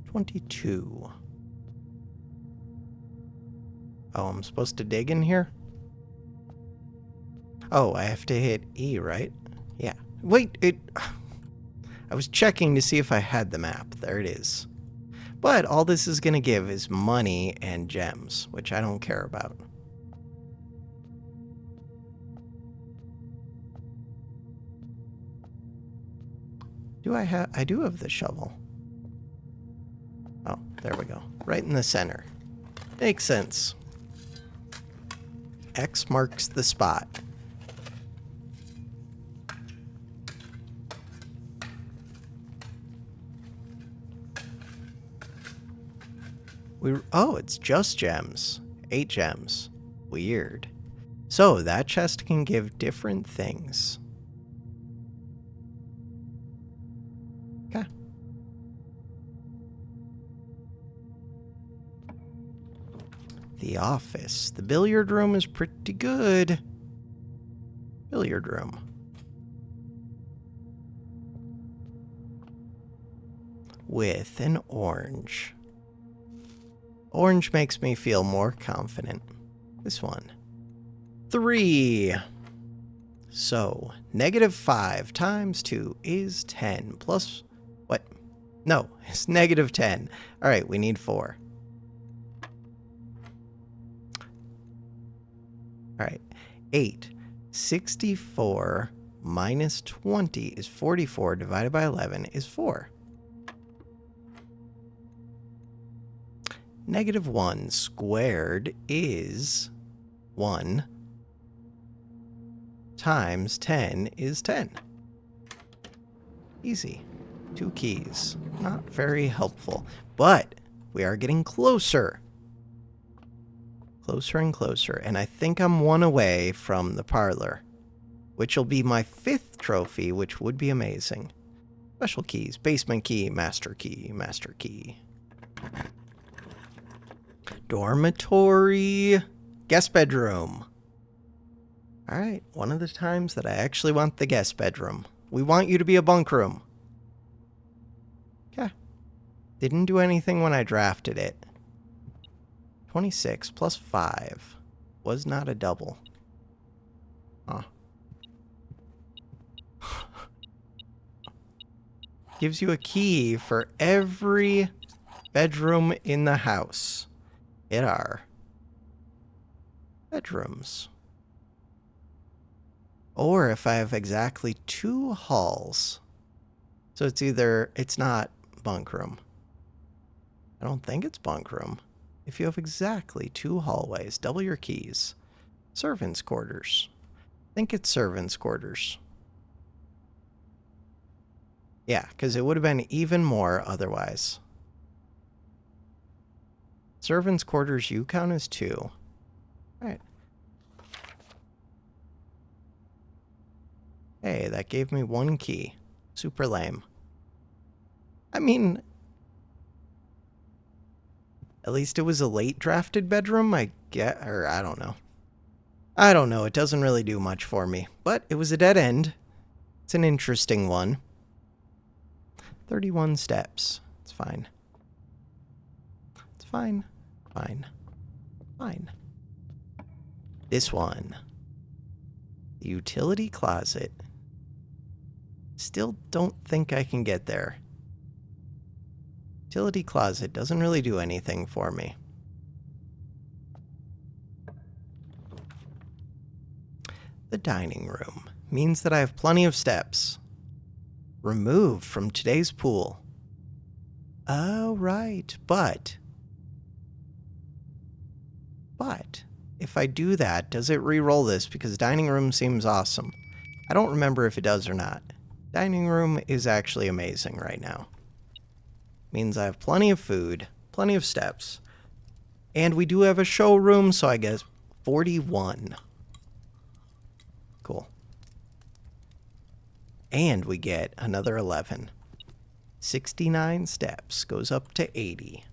22. Oh, I'm supposed to dig in here? Oh, I have to hit E, right? Yeah. Wait, I was checking to see if I had the map. There it is. But all this is going to give is money and gems, which I don't care about. I do have the shovel. Oh, there we go. Right in the center. Makes sense. X marks the spot. Oh, it's just gems. 8 gems. Weird. So that chest can give different things. Okay. The office. The billiard room is pretty good. Billiard room. With an orange. Orange makes me feel more confident. This one. 3. So, -5 times 2 is 10 plus... What? No, it's -10. All right, we need 4. All right, 8. 64 minus 20 is 44 divided by 11 is 4. -1 squared is 1 times 10 is 10. Easy. 2 keys. Not very helpful, but we are getting closer. Closer and closer, and I think I'm 1 away from the parlor, which will be my 5th trophy, which would be amazing. Special keys. Basement key, master key, master key. Dormitory, guest bedroom. All right, one of the times that I actually want the guest bedroom. We want you to be a bunk room. Yeah. Didn't do anything when I drafted it. 26 plus 5 was not a double. Huh. gives you a key for every bedroom in the house. Hit our bedrooms. Or if I have exactly 2 halls. So it's not bunk room. I don't think it's bunk room. If you have exactly 2 hallways, double your keys. Servants' quarters. I think it's servants' quarters. Yeah, because it would have been even more otherwise. Servants' quarters, you count as 2. All right. Hey, that gave me 1 key. Super lame. I mean, at least it was a late drafted bedroom, I get, or I don't know. I don't know, it doesn't really do much for me. But it was a dead end. It's an interesting one. 31 steps. It's fine. It's fine. Fine. Fine. This one. The utility closet. Still don't think I can get there. Utility closet doesn't really do anything for me. The dining room means that I have plenty of steps. Removed from today's pool. Oh, right. But if I do that, does it re-roll this? Because dining room seems awesome. I don't remember if it does or not. Dining room is actually amazing right now. Means I have plenty of food, plenty of steps. And we do have a showroom, so I guess 41. Cool. And we get another 11. 69 steps goes up to 80.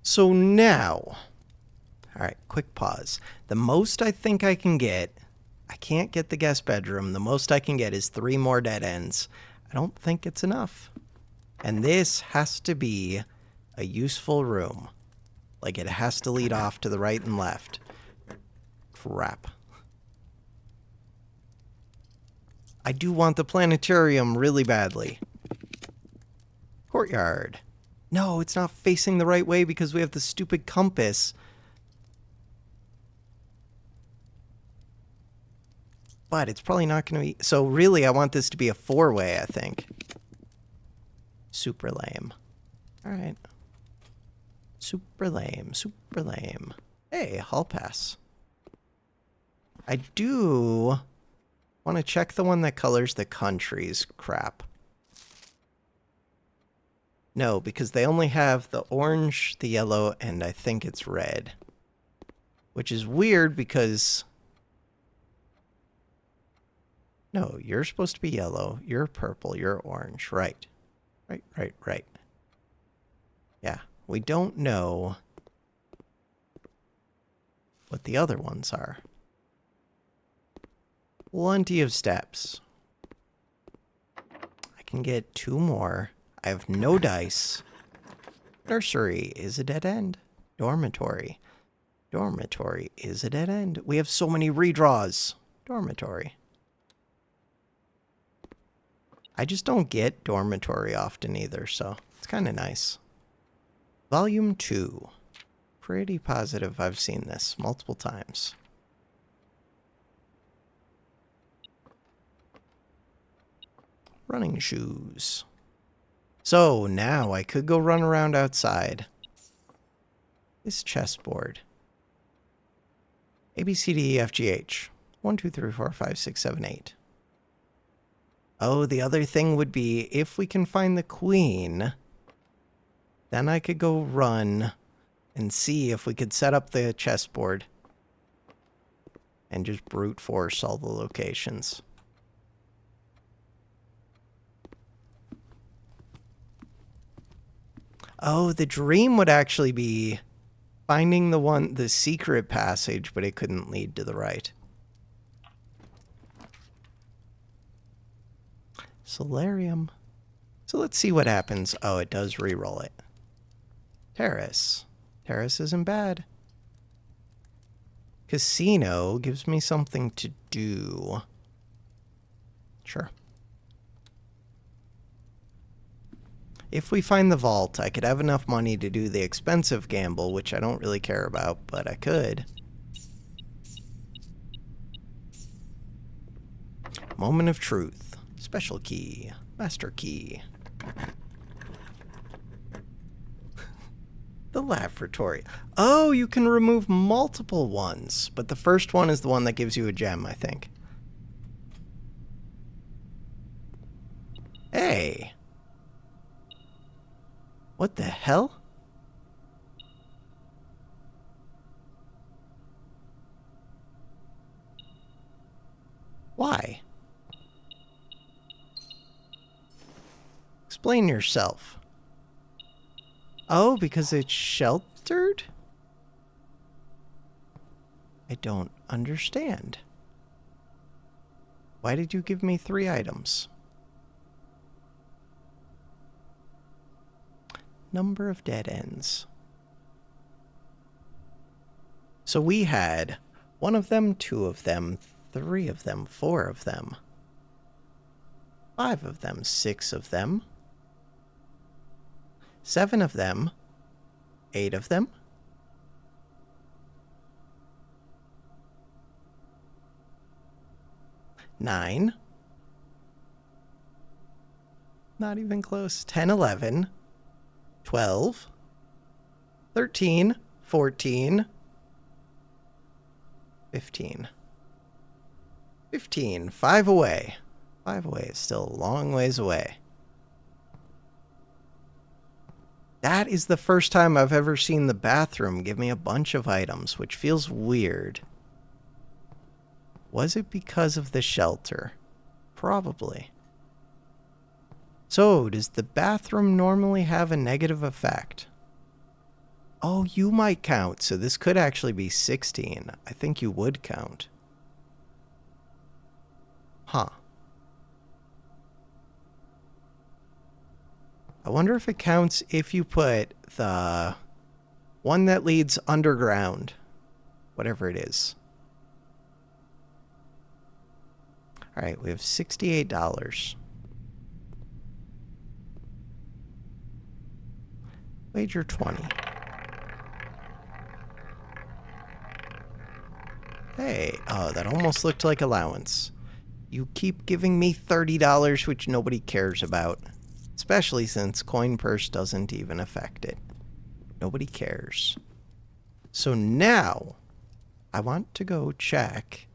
So now, all right, quick pause. The most I think I can get, I can't get the guest bedroom. The most I can get is 3 more dead ends. I don't think it's enough. And this has to be a useful room. Like it has to lead off to the right and left. Crap. I do want the planetarium really badly. Courtyard. No, it's not facing the right way because we have the stupid compass. But it's probably not going to be... So really, I want this to be a 4-way, I think. Super lame. All right. Super lame, super lame. Hey, hall pass. I do want to check the one that colors the countries. Crap. No, because they only have the orange, the yellow, and I think it's red. Which is weird because... No, you're supposed to be yellow. You're purple. You're orange. Right. Right. Yeah, we don't know what the other ones are. Plenty of steps. I can get 2 more. I have no dice. Nursery is a dead end. Dormitory. Dormitory is a dead end. We have so many redraws. Dormitory. I just don't get dormitory often either, so it's kind of nice. Volume 2. Pretty positive I've seen this multiple times. Running shoes. So now I could go run around outside. This chessboard. A, B, C, D, E, F, G, H. 1, 2, 3, 4, 5, 6, 7, 8. Oh, the other thing would be if we can find the queen, then I could go run and see if we could set up the chessboard and just brute force all the locations. Oh, the dream would actually be finding the secret passage, but it couldn't lead to the right. Solarium. So let's see what happens. Oh, it does re-roll it. Terrace. Terrace isn't bad. Casino gives me something to do. Sure. If we find the vault, I could have enough money to do the expensive gamble, which I don't really care about, but I could. Moment of truth. Special key. Master key. The laboratory. Oh, you can remove multiple ones, but the first one is the one that gives you a gem, I think. Hey. What the hell? Why? Explain yourself. Oh, because it's sheltered? I don't understand. Why did you give me 3 items? Number of dead ends. So we had 1 of them, 2 of them, 3 of them, 4 of them, 5 of them, 6 of them, 7 of them, 8 of them, 9, not even close, 10, 11, 12, 13, 14, 15. 15, 5 away. 5 away is still a long ways away. That is the first time I've ever seen the bathroom give me a bunch of items, which feels weird. Was it because of the shelter? Probably. So, does the bathroom normally have a negative effect? Oh, you might count, so this could actually be 16. I think you would count. Huh. I wonder if it counts if you put the one that leads underground, whatever it is. All right, we have $68. Wager 20. Hey, oh, that almost looked like allowance. You keep giving me $30, which nobody cares about. Especially since coin purse doesn't even affect it. Nobody cares. So now, I want to go check.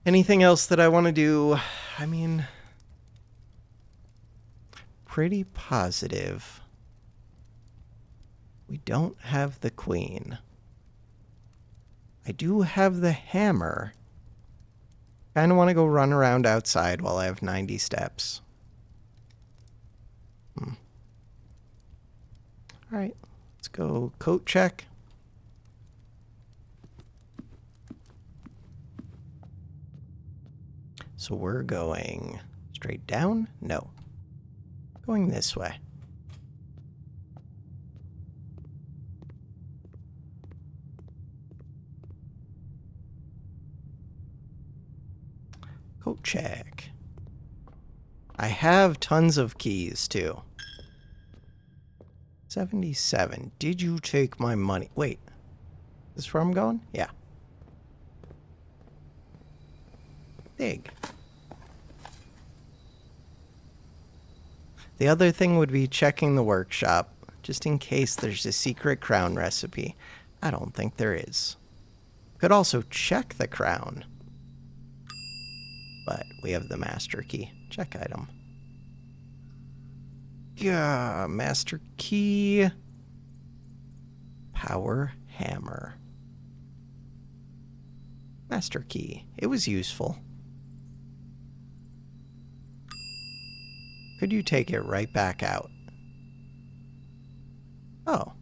Anything else that I want to do? I mean, pretty positive we don't have the queen. I do have the hammer. Kind of want to go run around outside while I have 90 steps. All right, let's go coat check. So we're going straight down? No. Going this way. Coat check. I have tons of keys, too. 77. Did you take my money? Wait. Is this where I'm going? Yeah. Dig. The other thing would be checking the workshop, just in case there's a secret crown recipe. I don't think there is. Could also check the crown. But we have the master key. Check item. Yeah, master key. Power hammer. Master key. It was useful. Could you take it right back out? Oh.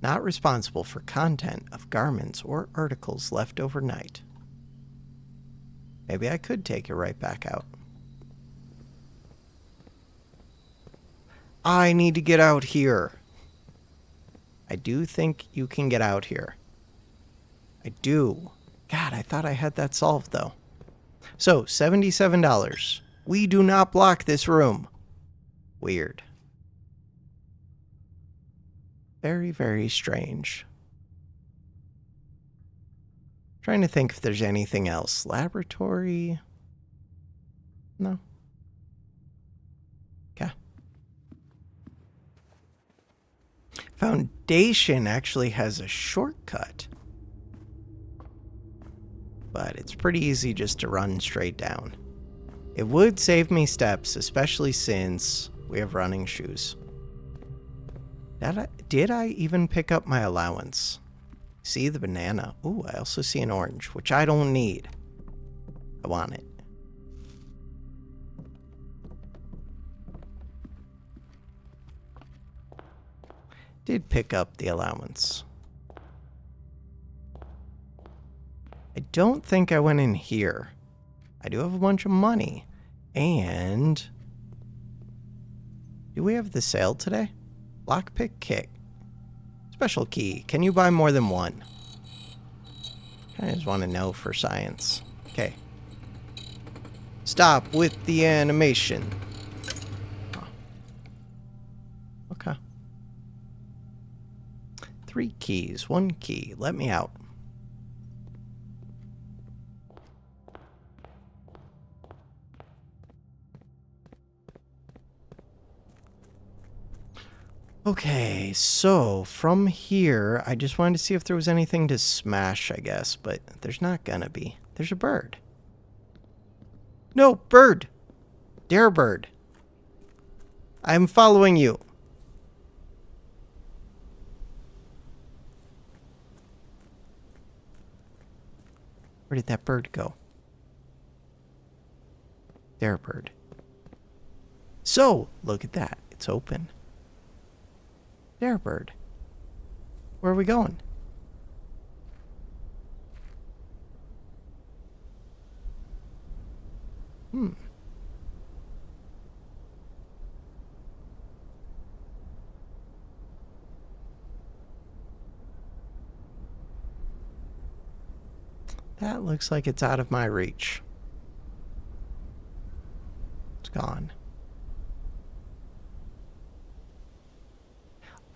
Not responsible for content of garments or articles left overnight. Maybe I could take it right back out. I need to get out here. I do think you can get out here. I do. God, I thought I had that solved, though. So, $77. We do not block this room. Weird. Very, very strange. Trying to think if there's anything else. Laboratory? No. Okay. Foundation actually has a shortcut. But it's pretty easy just to run straight down. It would save me steps, especially since we have running shoes. Did I even pick up my allowance? See the banana. Ooh, I also see an orange, which I don't need. I want it. Did pick up the allowance. I don't think I went in here. I do have a bunch of money. And do we have the sale today? Lockpick kit. Special key. Can you buy more than one? I just want to know for science. Okay. Stop with the animation. Oh. Okay. 3 keys. 1 key. Let me out. Okay, so from here, I just wanted to see if there was anything to smash, I guess, but there's not gonna be. There's a bird. No, bird! Dare bird. I'm following you. Where did that bird go? Dare bird. So, look at that. It's open. There, bird. Where are we going? That looks like it's out of my reach. It's gone.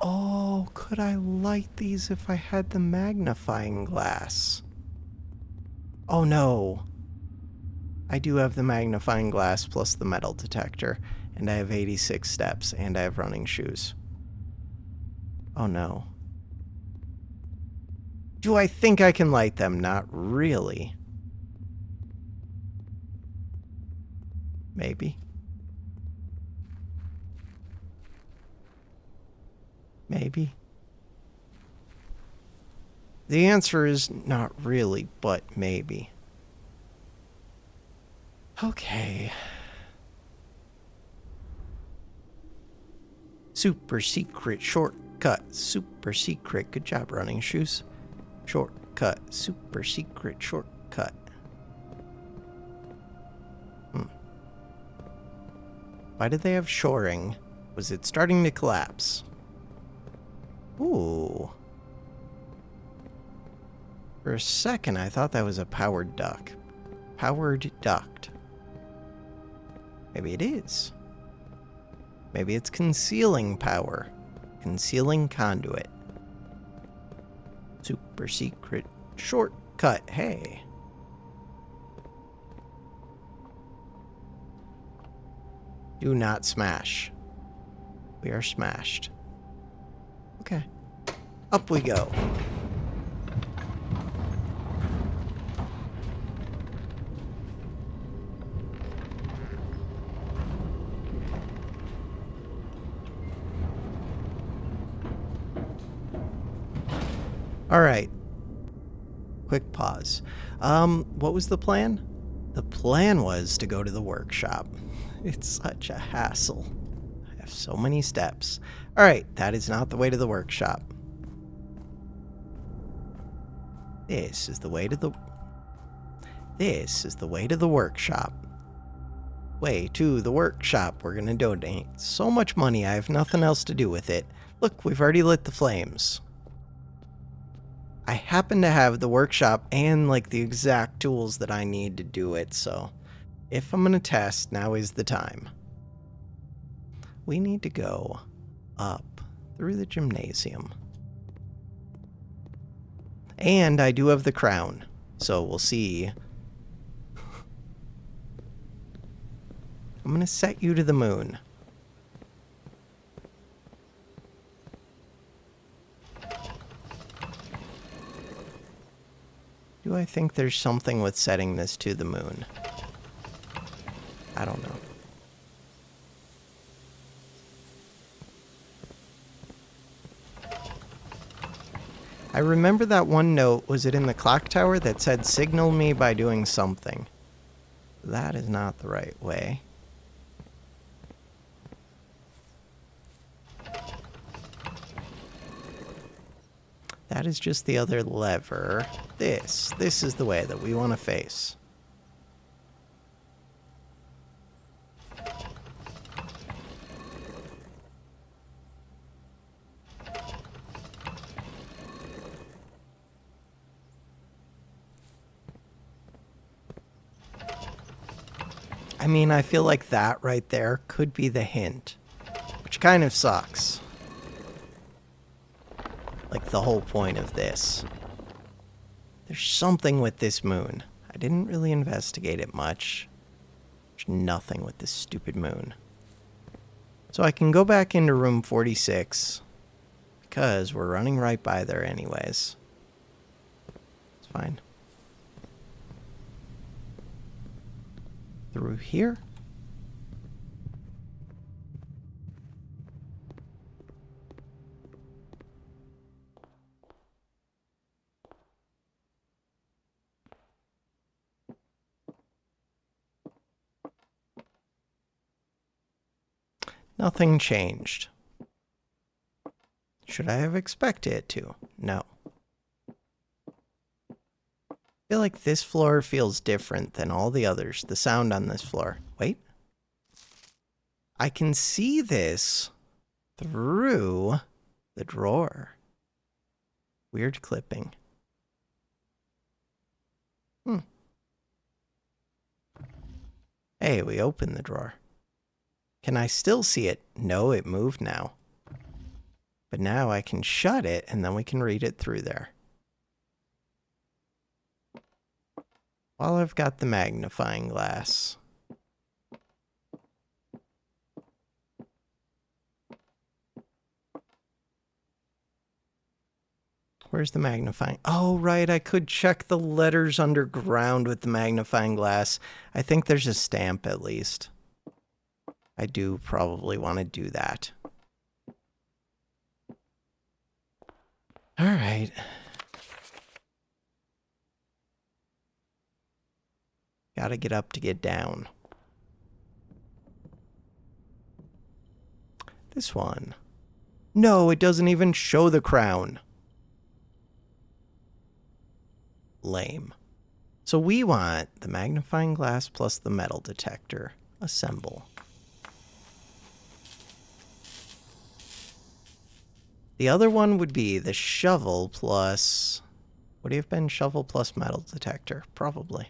Oh, could I light these if I had the magnifying glass? Oh no. I do have the magnifying glass plus the metal detector, and I have 86 steps, and I have running shoes. Oh no. Do I think I can light them? Not really. Maybe. Maybe. The answer is not really, but maybe. Okay. Super secret shortcut. Super secret. Good job, running shoes. Shortcut. Super secret shortcut. Why did they have shoring? Was it starting to collapse? Ooh. For a second, I thought that was a powered duct. Powered duct. Maybe it is. Maybe it's concealing power. Concealing conduit. Super secret shortcut. Hey. Do not smash. We are smashed. Okay. Up we go. All right. Quick pause. What was the plan? The plan was to go to the workshop. It's such a hassle. I have so many steps. All right, that is not the way to the workshop. This is the way to the workshop. Way to the workshop. We're gonna donate so much money. I have nothing else to do with it. Look, we've already lit the flames. I happen to have the workshop and like the exact tools that I need to do it, so if I'm gonna test, now is the time. We need to go up through the gymnasium. And I do have the crown, so we'll see. I'm gonna set you to the moon. Do I think there's something with setting this to the moon? I don't know. I remember that one note, was it in the clock tower, that said signal me by doing something. That is not the right way. That is just the other lever. This is the way that we want to face. I mean, I feel like that right there could be the hint, which kind of sucks. Like the whole point of this. There's something with this moon. I didn't really investigate it much. There's nothing with this stupid moon. So I can go back into room 46, because we're running right by there anyways. It's fine. Through here? Nothing changed. Should I have expected it to? No. I feel like this floor feels different than all the others. The sound on this floor. Wait. I can see this through the drawer. Weird clipping. Hey, we opened the drawer. Can I still see it? No, it moved now. But now I can shut it, and then we can read it through there. While I've got the magnifying glass. Where's the magnifying? Oh, right, I could check the letters underground with the magnifying glass. I think there's a stamp at least. I do probably want to do that. All right. Gotta get up to get down. This one. No, it doesn't even show the crown. Lame. So we want the magnifying glass plus the metal detector. Assemble. The other one would be the shovel plus... Would it have been shovel plus metal detector? Probably.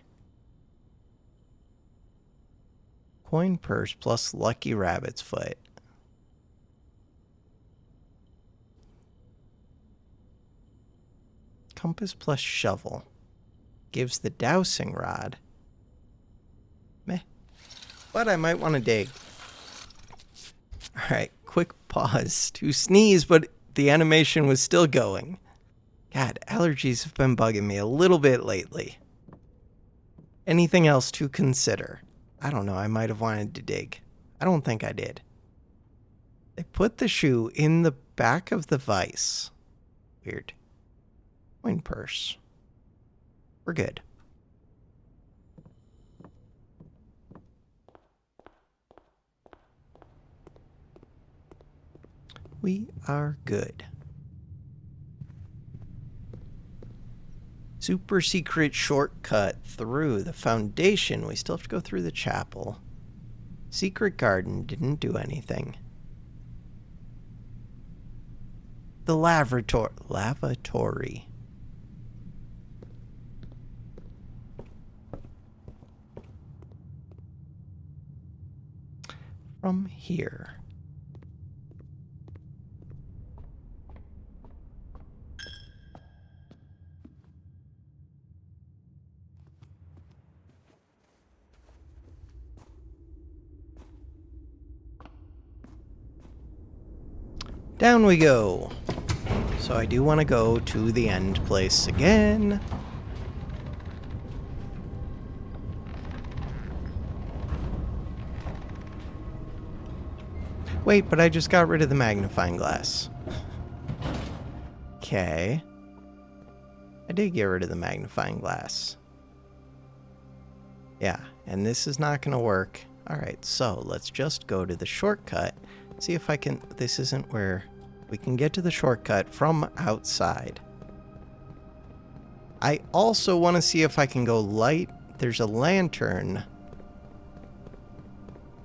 Coin purse plus lucky rabbit's foot. Compass plus shovel. Gives the dowsing rod. Meh. But I might want to dig. Alright, quick pause to sneeze, but the animation was still going. God, allergies have been bugging me a little bit lately. Anything else to consider? I don't know, I might have wanted to dig. I don't think I did. They put the shoe in the back of the vise. Weird. Coin purse. We're good. We are good. Super secret shortcut through the foundation. We still have to go through the chapel. Secret garden didn't do anything. The lavatory. from here. Down we go. So I do want to go to the end place again. Wait, but I just got rid of the magnifying glass. Okay. I did get rid of the magnifying glass. Yeah, and this is not going to work. Alright, so let's just go to the shortcut. See if I can... This isn't where... We can get to the shortcut from outside. I also want to see if I can go light. There's a lantern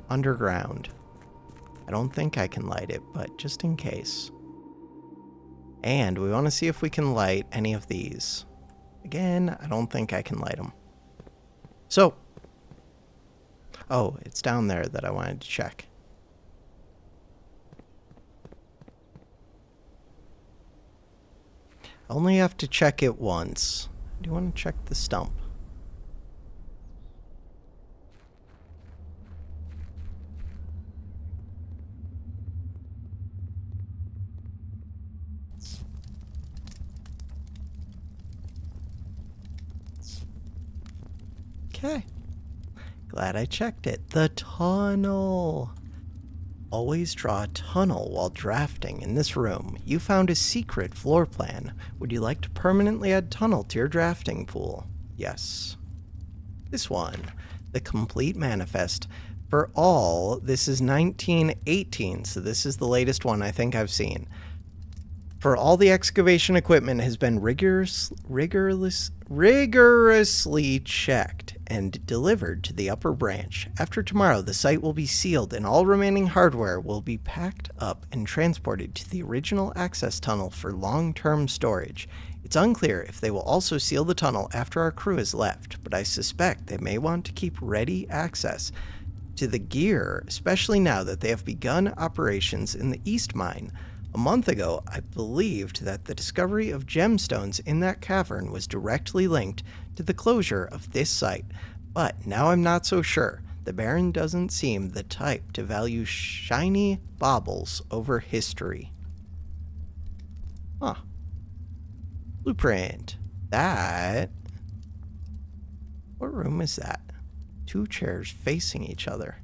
underground. I don't think I can light it, but just in case. And we want to see if we can light any of these. Again, I don't think I can light them. So. Oh, it's down there that I wanted to check. I only have to check it once. Do you want to check the stump? Okay. Glad I checked it. The tunnel. Always draw a tunnel while drafting in this room. You found a secret floor plan. Would you like to permanently add tunnel to your drafting pool? Yes. This one. The complete manifest. For all, this is 1918, so this is the latest one I think I've seen. For all the excavation equipment has been rigorously checked and delivered to the upper branch. After tomorrow, the site will be sealed and all remaining hardware will be packed up and transported to the original access tunnel for long-term storage. It's unclear if they will also seal the tunnel after our crew has left, but I suspect they may want to keep ready access to the gear, especially now that they have begun operations in the East Mine. A month ago, I believed that the discovery of gemstones in that cavern was directly linked to the closure of this site, but now I'm not so sure. The Baron doesn't seem the type to value shiny baubles over history. Huh. Blueprint. That... What room is that? Two chairs facing each other.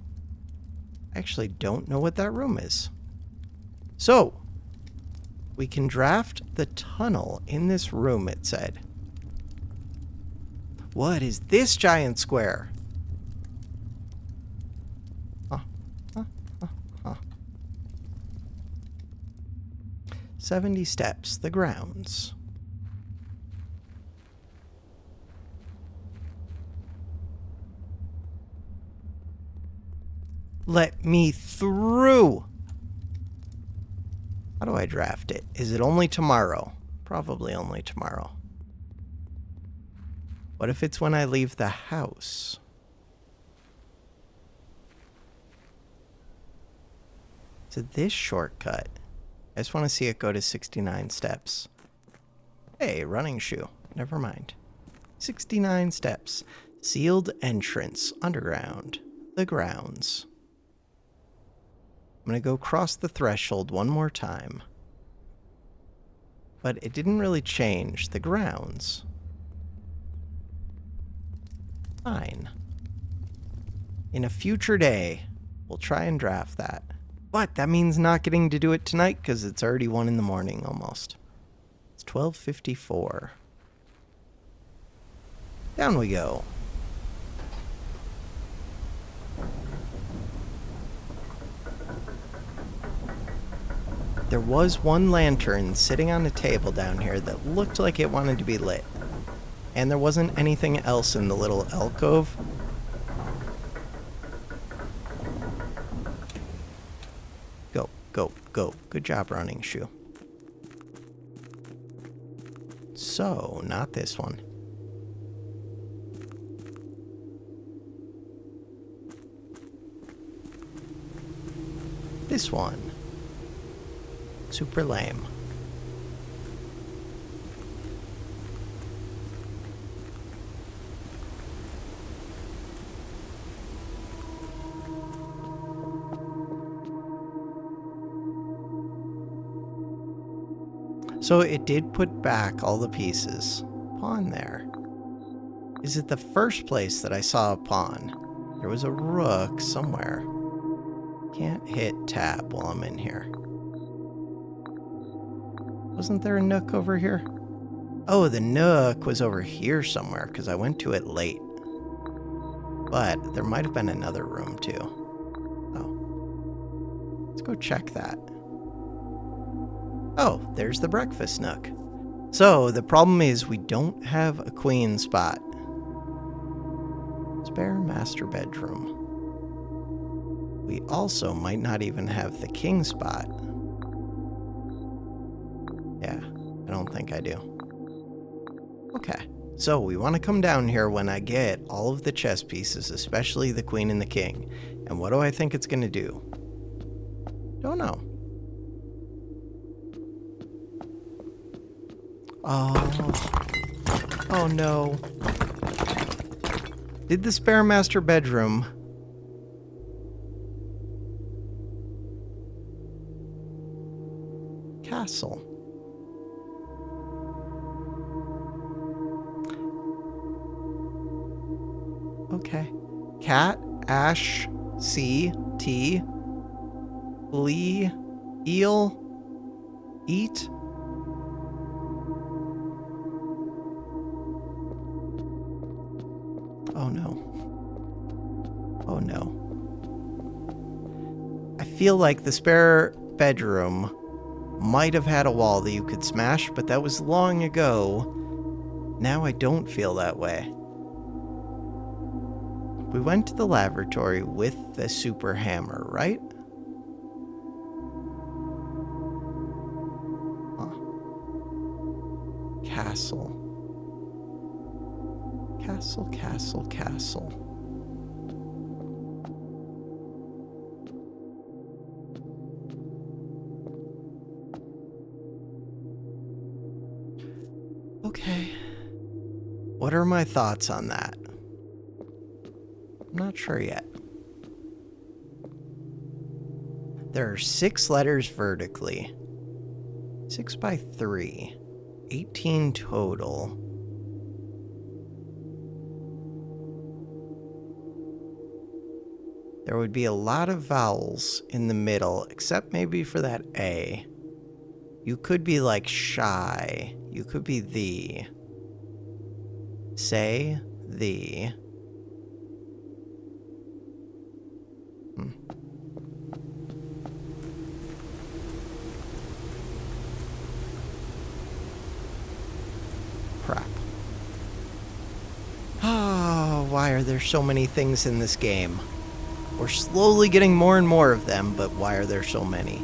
I actually don't know what that room is. So... we can draft the tunnel in this room, it said. What is this giant square? 70 steps, the grounds. Let me through! How do I draft it? Is it only tomorrow? Probably only tomorrow. What if it's when I leave the house? To this shortcut. I just want to see it go to 69 steps. Hey, running shoe. Never mind. 69 steps. Sealed entrance. Underground. The grounds. I'm going to go cross the threshold one more time. But it didn't really change the grounds. Fine. In a future day, we'll try and draft that. But that means not getting to do it tonight because it's already 1 in the morning almost. It's 12:54. Down we go. There was one lantern sitting on a table down here that looked like it wanted to be lit. And there wasn't anything else in the little alcove. Go, go, go. Good job, running shoe. So, not this one. this one. Super lame. So it did put back all the pieces. Pawn there. Is it the first place that I saw a pawn? There was a rook somewhere. Can't hit tab while I'm in here. Wasn't there a nook over here? Oh, the nook was over here somewhere because I went to it late. But there might have been another room too. Oh. Let's go check that. Oh, there's the breakfast nook. So the problem is we don't have a queen spot. Spare master bedroom. We also might not even have the king spot. Yeah, I don't think I do. Okay, so we want to come down here when I get all of the chess pieces, especially the queen and the king. And what do I think it's going to do? Don't know. Oh no. Did the spare master bedroom... Castle. Okay. Cat, ash, sea, tea, lee, eel, eat. Oh no. Oh no. I feel like the spare bedroom might have had a wall that you could smash, but that was long ago. Now I don't feel that way. We went to the lavatory with the super hammer, right? Huh. Castle. Castle, castle, castle. Okay. What are my thoughts on that? I'm not sure yet. There are 6 letters vertically. 6 by 3. 18 total. There would be a lot of vowels in the middle, except maybe for that A. You could be like shy. You could be the. Say, the. Crap. Oh, why are there so many things in this game? We're slowly getting more and more of them, but why are there so many?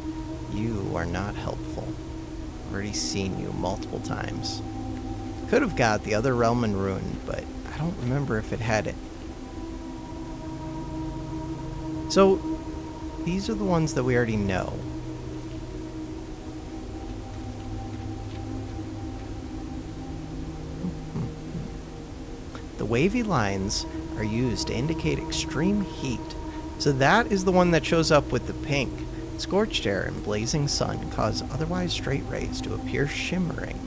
You are not helpful. I've already seen you multiple times. Could have got the other realm and ruin, but I don't remember if it had it. So, these are the ones that we already know. The wavy lines are used to indicate extreme heat. So that is the one that shows up with the pink. Scorched air and blazing sun cause otherwise straight rays to appear shimmering.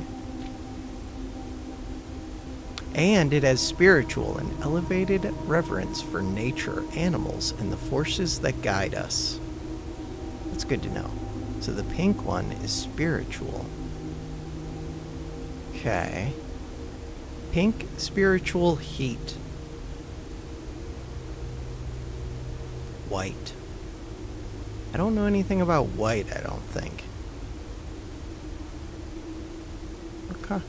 And it has spiritual and elevated reverence for nature, animals, and the forces that guide us. That's good to know. So the pink one is spiritual. Okay. Pink spiritual heat. White. I don't know anything about white, I don't think. Okay.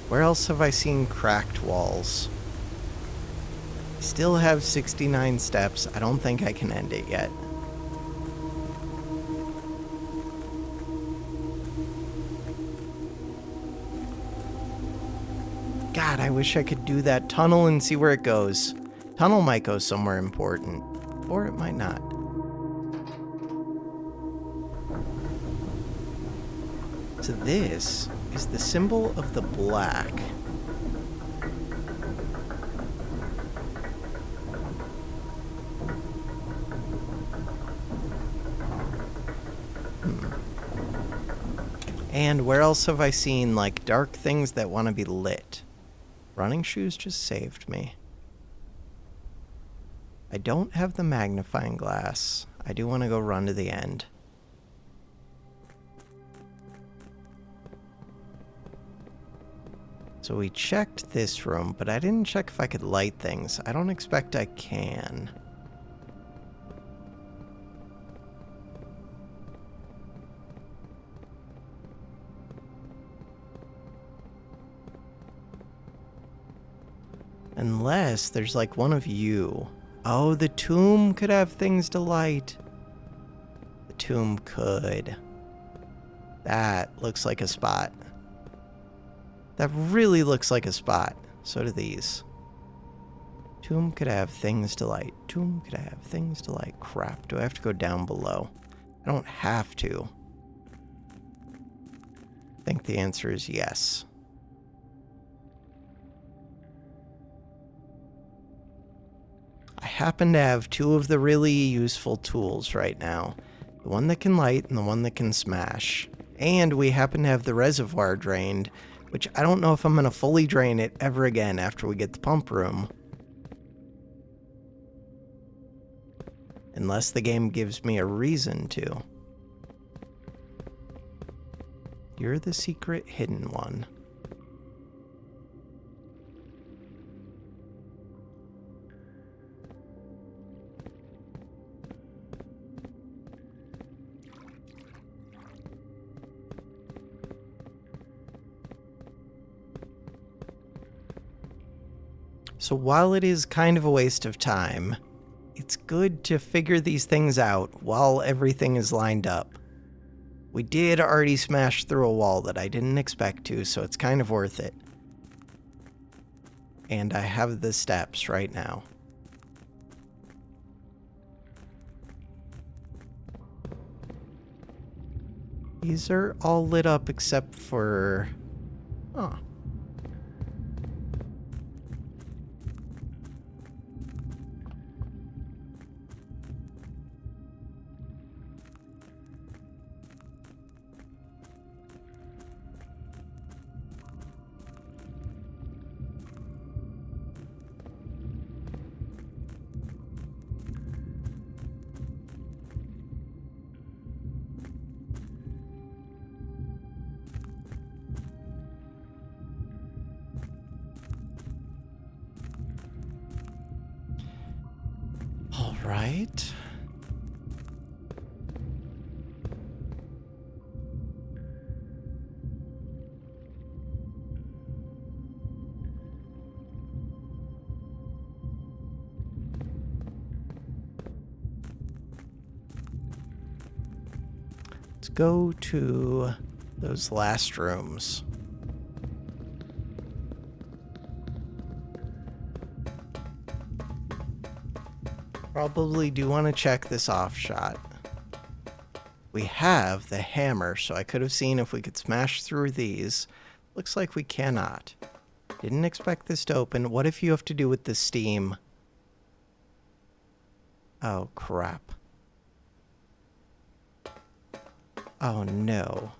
Where else have I seen cracked walls? Still have 69 steps. I don't think I can end it yet. God, I wish I could do that tunnel and see where it goes. Tunnel might go somewhere important, or it might not. So this is the symbol of the black. And where else have I seen, like, dark things that want to be lit? Running shoes just saved me. I don't have the magnifying glass. I do want to go run to the end. So we checked this room, but I didn't check if I could light things. I don't expect I can. Unless there's like one of you. Oh, the tomb could have things to light. The tomb could. That looks like a spot. That really looks like a spot. So do these. Tomb could have things to light. Tomb could have things to light. Crap, do I have to go down below? I don't have to. I think the answer is yes. I happen to have two of the really useful tools right now. The one that can light and the one that can smash. And we happen to have the reservoir drained, which I don't know if I'm going to fully drain it ever again after we get the pump room. Unless the game gives me a reason to. You're the secret hidden one. So while it is kind of a waste of time, it's good to figure these things out while everything is lined up. We did already smash through a wall that I didn't expect to, so it's kind of worth it. And I have the steps right now. These are all lit up except for... Oh. All right. Let's go to those last rooms. Probably do want to check this off shot. We have the hammer, so I could have seen if we could smash through these. Looks like we cannot. Didn't expect this to open. What if you have to do with the steam? Oh, crap. Oh, no.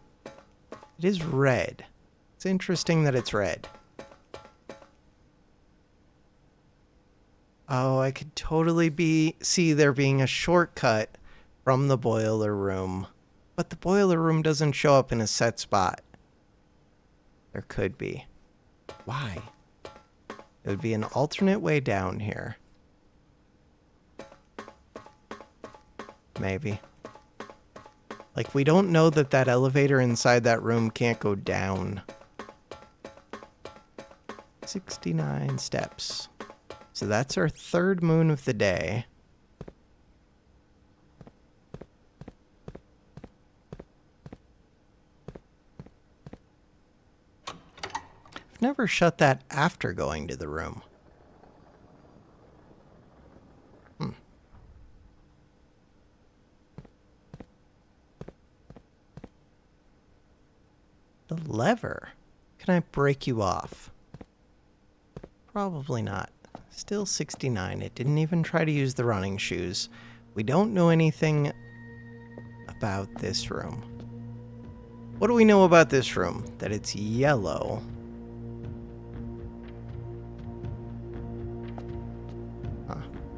It is red. It's interesting that it's red. Oh, I could totally see there being a shortcut from the boiler room. But the boiler room doesn't show up in a set spot. There could be. Why? It would be an alternate way down here. Maybe. Like, we don't know that that elevator inside that room can't go down. 69 steps. So that's our third moon of the day. I've never shut that after going to the room. The lever. Can I break you off? Probably not. Still 69. It didn't even try to use the running shoes. We don't know anything about this room. What do we know about this room? That it's yellow.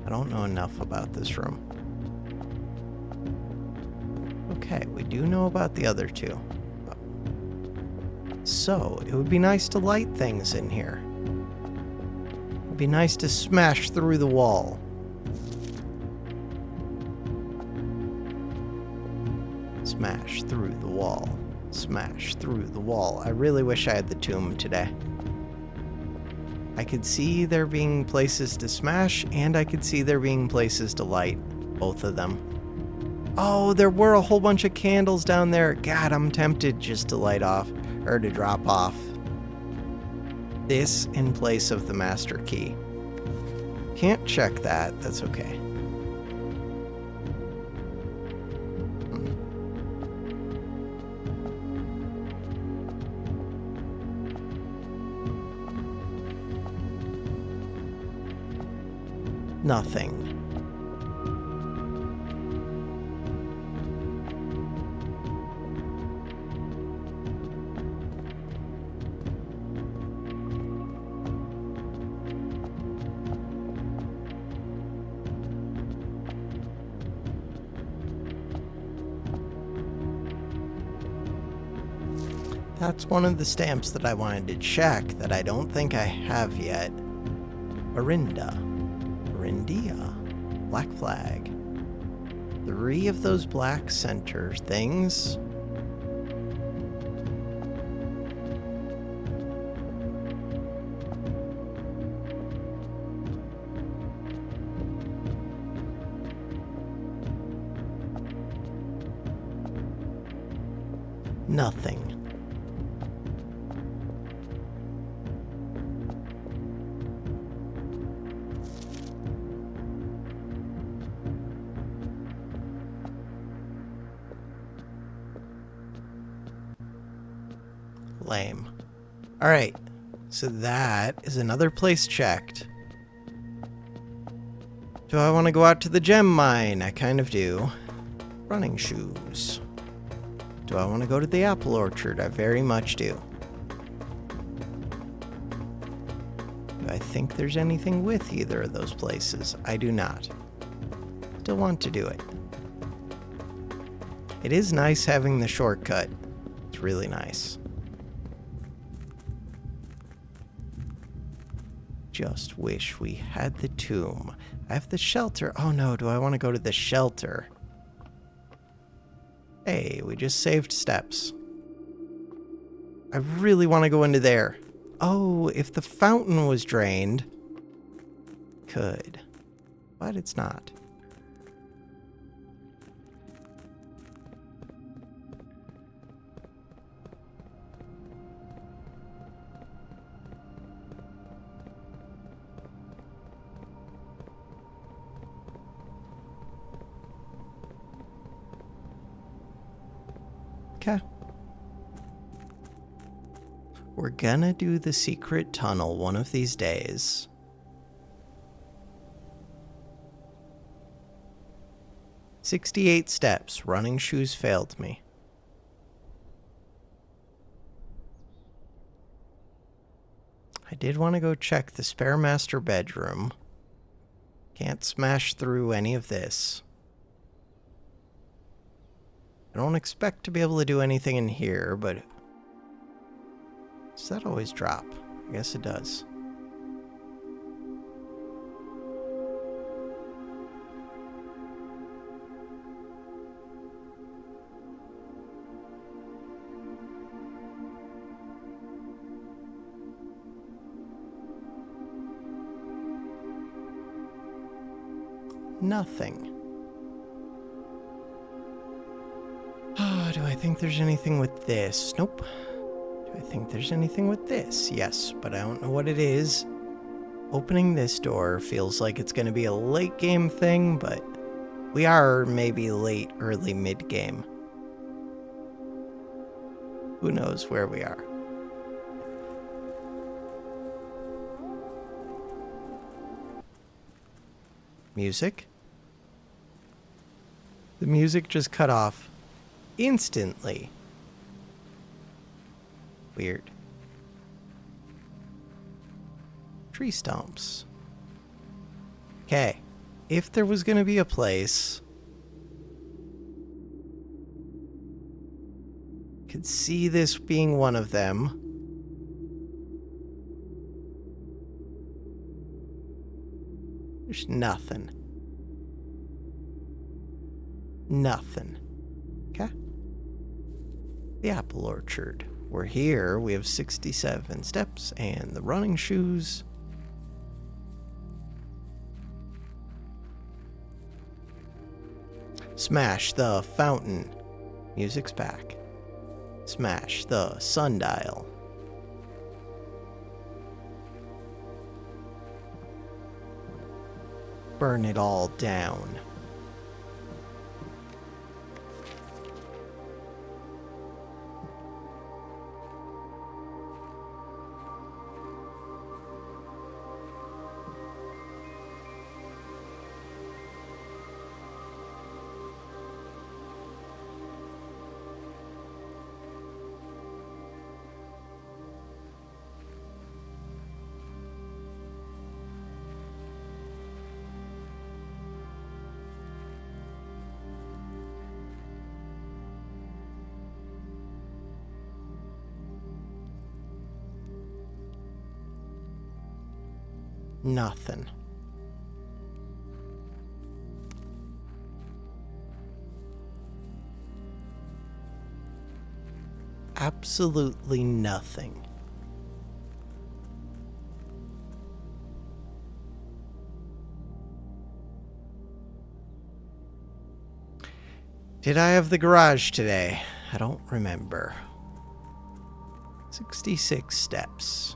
I don't know enough about this room. Okay, we do know about the other two. So, it would be nice to light things in here. It'd be nice to smash through the wall. Smash through the wall. Smash through the wall. I really wish I had the tomb today. I could see there being places to smash, and I could see there being places to light. Both of them. Oh, there were a whole bunch of candles down there. God, I'm tempted just to light off, or to drop off this in place of the master key. Can't check that. That's okay. Nothing. That's one of the stamps that I wanted to check that I don't think I have yet. Orinda. Orindia. Black flag. 3 of those black center things. Nothing. Lame. Alright, so that is another place checked. Do I want to go out to the gem mine? I kind of do. Running shoes. Do I want to go to the apple orchard? I very much do. Do I think there's anything with either of those places? I do not. Still want to do it. It is nice having the shortcut. It's really nice. Just wish we had the tomb. I have the shelter. Oh no, do I want to go to the shelter? Hey, we just saved steps. I really want to go into there. Oh, if the fountain was drained. Could. But it's not. Okay. We're gonna do the secret tunnel one of these days. "68 steps. Running shoes failed me." I did want to go check the spare master bedroom. Can't smash through any of this. I don't expect to be able to do anything in here, but... Does that always drop? I guess it does. Nothing. Do I think there's anything with this? Nope. Do I think there's anything with this? Yes, but I don't know what it is. Opening this door feels like it's going to be a late game thing, but we are maybe late, early, mid game. Who knows where we are? Music? The music just cut off instantly. Weird. Tree stumps. Okay. If there was going to be a place, could see this being one of them. There's nothing. Nothing. Okay. The apple orchard. We're here. We have 67 steps and the running shoes. Smash the fountain. Music's back. Smash the sundial. Burn it all down. Nothing. Absolutely nothing. Did I have the garage today? I don't remember. 66 steps.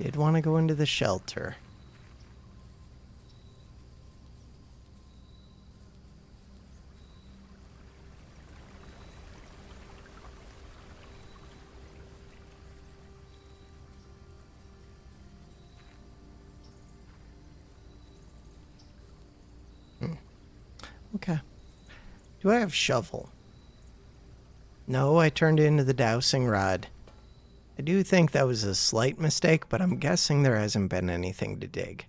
Did want to go into the shelter. Okay. Do I have shovel? No, I turned it into the dowsing rod. I do think that was a slight mistake, but I'm guessing there hasn't been anything to dig.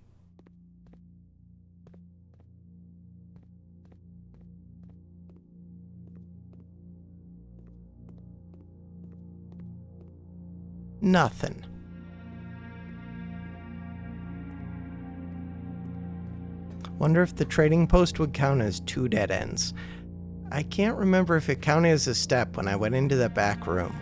Nothing. Wonder if the trading post would count as 2 dead ends. I can't remember if it counted as a step when I went into the back room.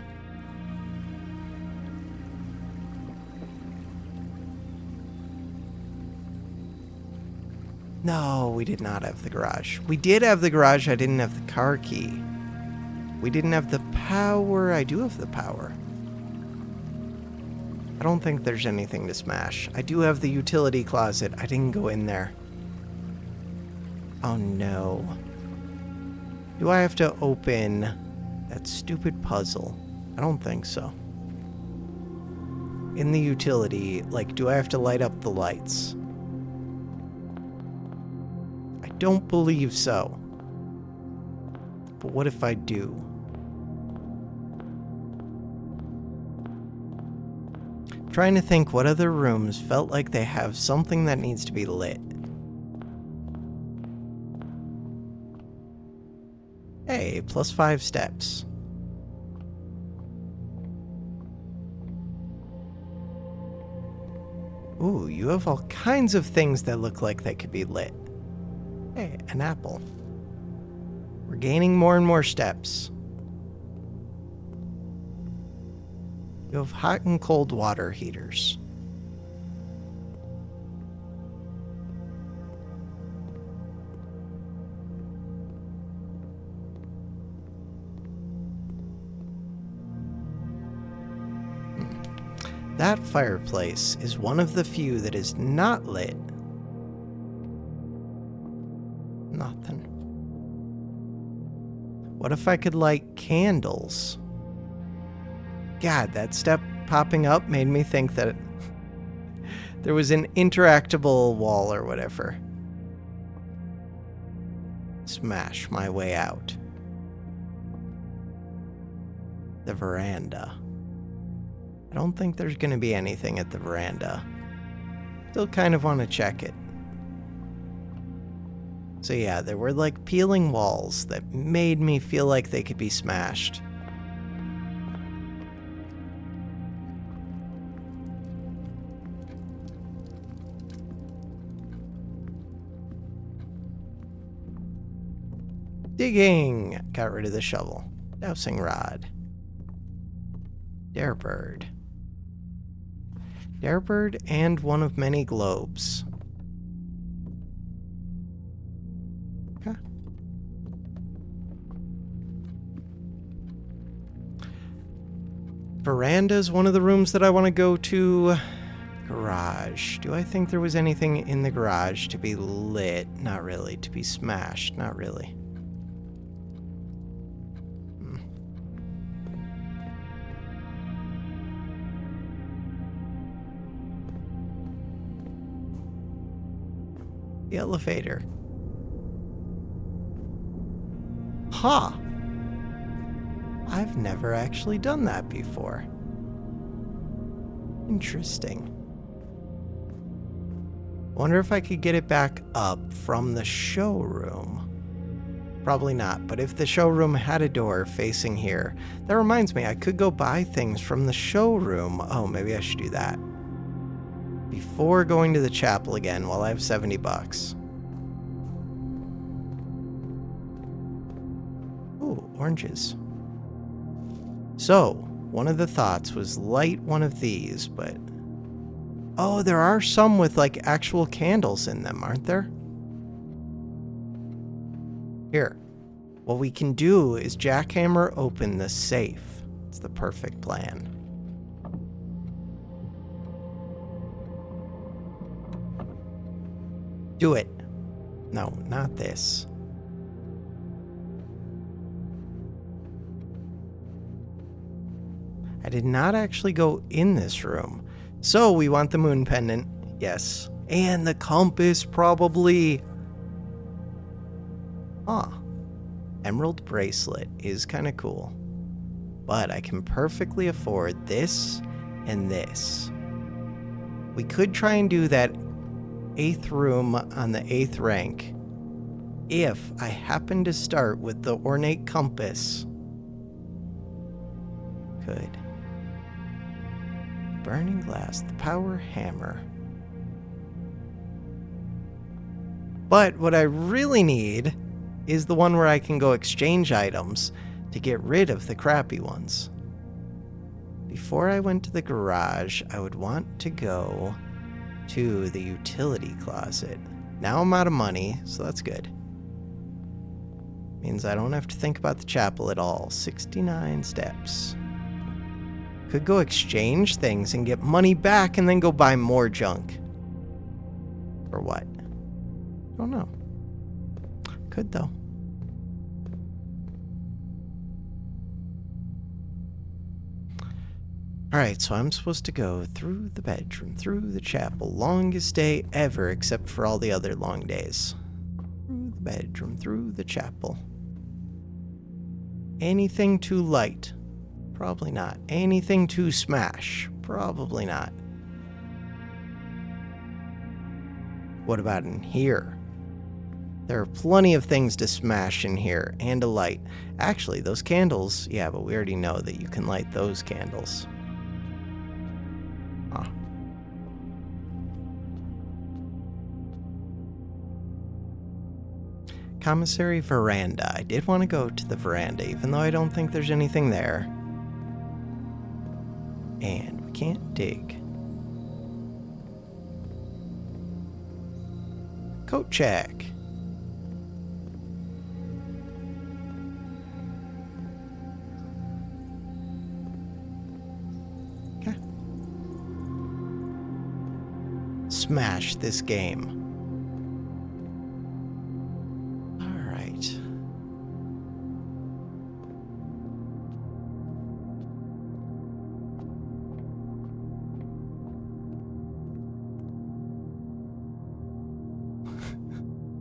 No, we did not have the garage. We did have the garage, I didn't have the car key. We didn't have the power, I do have the power. I don't think there's anything to smash. I do have the utility closet, I didn't go in there. Oh no. Do I have to open that stupid puzzle? I don't think so. In the utility, like, do I have to light up the lights? I don't believe so. But what if I do? I'm trying to think what other rooms felt like they have something that needs to be lit. Hey, plus 5 steps. Ooh, you have all kinds of things that look like they could be lit. Hey, an apple. We're gaining more and more steps. You have hot and cold water heaters. That fireplace is one of the few that is not lit. Nothing. What if I could light candles? God, that step popping up made me think that there was an interactable wall or whatever. Smash my way out. The veranda. I don't think there's going to be anything at the veranda. Still kind of want to check it. So yeah, there were like peeling walls that made me feel like they could be smashed. Digging! Got rid of the shovel. Dowsing rod. Darebird. Darebird and one of many globes. Okay. Veranda is one of the rooms that I want to go to. Garage. Do I think there was anything in the garage to be lit? Not really. To be smashed? Not really. The elevator. Huh. I've never actually done that before. Interesting. Wonder if I could get it back up from the showroom. Probably not, but if the showroom had a door facing here, that reminds me, I could go buy things from the showroom. Oh, maybe I should do that before going to the chapel again while I have 70 bucks. Ooh, oranges. So, one of the thoughts was light one of these, but... Oh, there are some with like actual candles in them, aren't there? Here. What we can do is jackhammer open the safe. It's the perfect plan. Do it. No, not this. I did not actually go in this room. So we want the moon pendant. Yes. And the compass, probably. Huh. Emerald bracelet is kind of cool. But I can perfectly afford this and this. We could try and do that 8th room on the 8th rank if I happen to start with the ornate compass. Could. Burning glass, the power hammer. But what I really need is the one where I can go exchange items to get rid of the crappy ones. Before I went to the garage, I would want to go to the utility closet. Now I'm out of money, so that's good. Means I don't have to think about the chapel at all. 69 steps. Could go exchange things and get money back and then go buy more junk. Or what? I don't know. Could though. Alright, so I'm supposed to go through the bedroom, through the chapel. Longest day ever, except for all the other long days. Through the bedroom, through the chapel. Anything too light? Probably not. Anything to smash? Probably not. What about in here? There are plenty of things to smash in here, and a light. Actually, those candles, yeah, but we already know that you can light those candles. Huh. Commissary veranda. I did want to go to the veranda, even though I don't think there's anything there. And we can't dig. Coat check. Okay. smash this game. All right.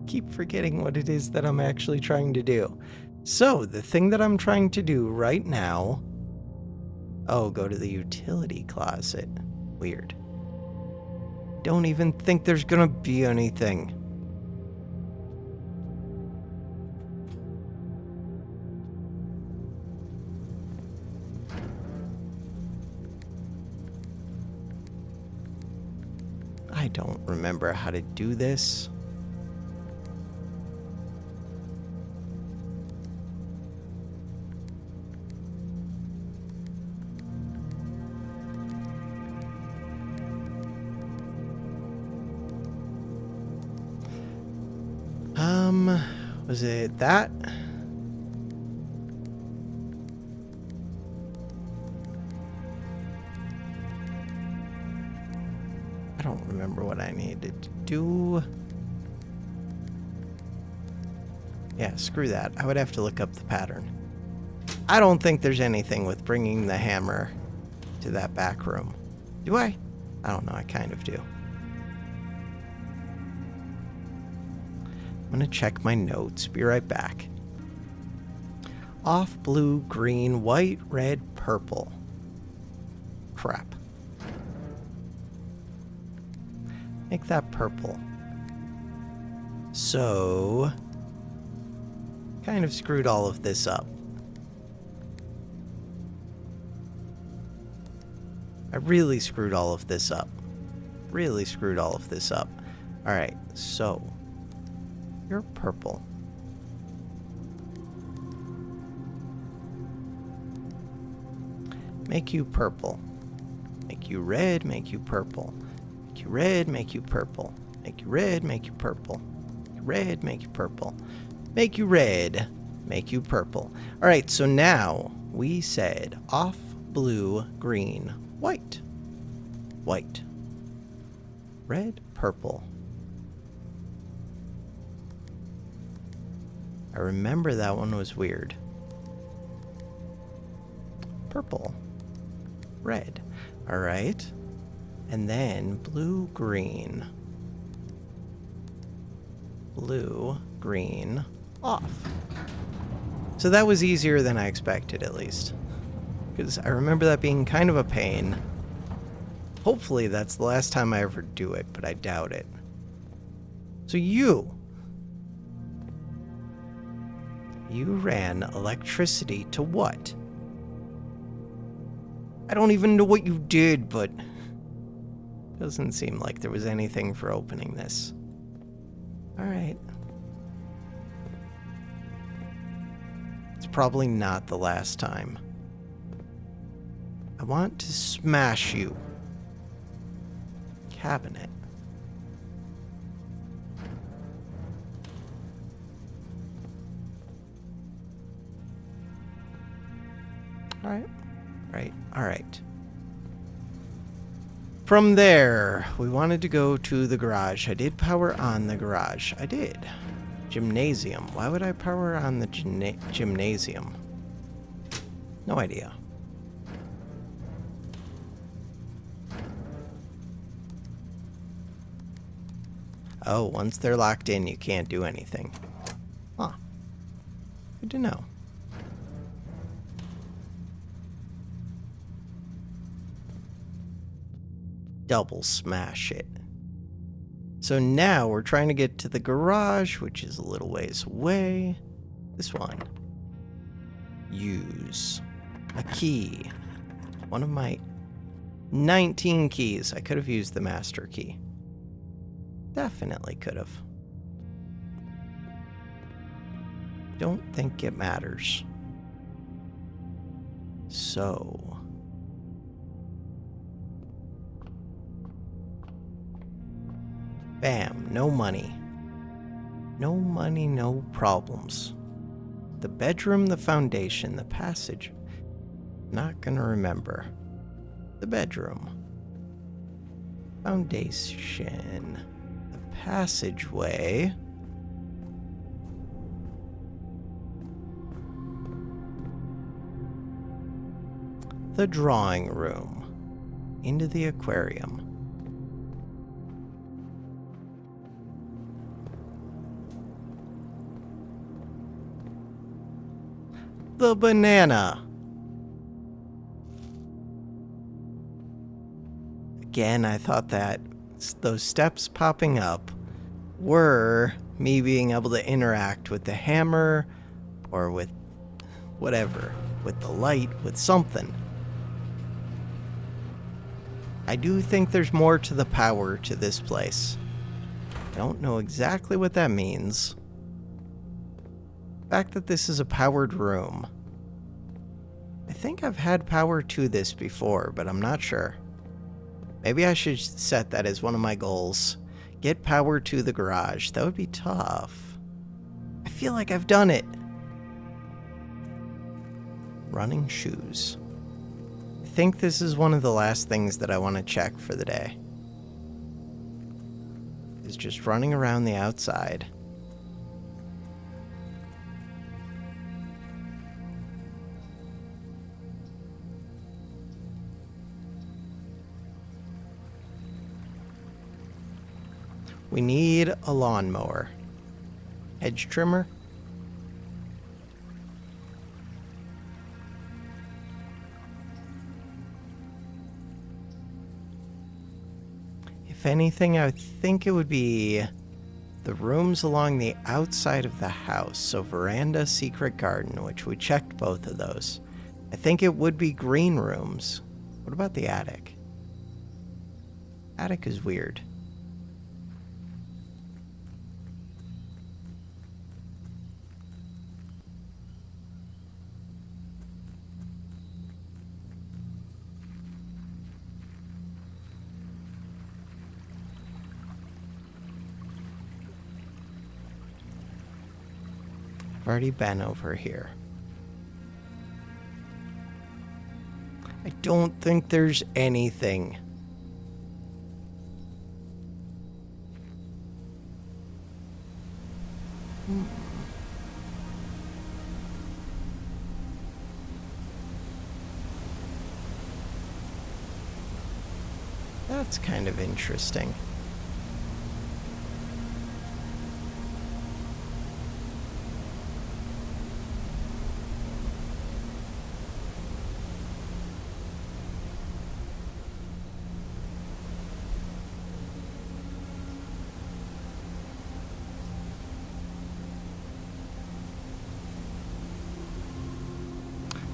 Keep forgetting what it is that I'm actually trying to do. So, the thing that I'm trying to do right now... Oh, go to the utility closet. Weird. Don't even think there's gonna be anything. I don't remember how to do this. Was it that? I don't remember what I needed to do. Yeah, screw that. I would have to look up the pattern. I don't think there's anything with bringing the hammer to that back room. Do I? I don't know. I kind of do. I'm gonna check my notes. Be right back. Off, blue, green, white, red, purple. Crap. Make that purple. So... kind of screwed all of this up. I really screwed all of this up. Really screwed all of this up. Alright, so... you're purple. Make you purple. Make you red, make you purple. Make you red, make you purple. Make you red, make you purple. Make you red, make you purple. Make you red, make you purple. Alright, so now we said off, blue, green, white. White. Red, purple. I remember that one was weird. Purple. Red. Alright. And then blue, green. Blue, green, off. So that was easier than I expected, at least. Because I remember that being kind of a pain. Hopefully that's the last time I ever do it, but I doubt it. So you ran electricity to what? I don't even know what you did, but doesn't seem like there was anything for opening this. Alright. It's probably not the last time. I want to smash you. Cabinet. Alright. Alright. From there, we wanted to go to the garage. I did power on the garage. I did. Gymnasium. Why would I power on the gymnasium? No idea. Oh, once they're locked in, you can't do anything. Huh. Good to know. Double smash it. So now we're trying to get to the garage, which is a little ways away. This one. Use a key. One of my 19 keys. I could have used the master key. Definitely could have. Don't think it matters. So... bam, no money. No money, no problems. The bedroom, the foundation, the passage. Not gonna remember. The bedroom. Foundation. The passageway. The drawing room. Into the aquarium. The banana. Again, I thought that those steps popping up were me being able to interact with the hammer or with whatever, with the light, with something. I do think there's more to the power to this place. I don't know exactly what that means. The fact that this is a powered room. I think I've had power to this before, but I'm not sure. Maybe I should set that as one of my goals. Get power to the garage. That would be tough. I feel like I've done it. Running shoes. I think this is one of the last things that I want to check for the day. Is just running around the outside. We need a lawnmower. Hedge trimmer. If anything, I would think it would be the rooms along the outside of the house. So veranda, secret garden, which we checked both of those. I think it would be green rooms. What about the attic? Attic is weird. I've already been over here. I don't think there's anything. That's kind of interesting.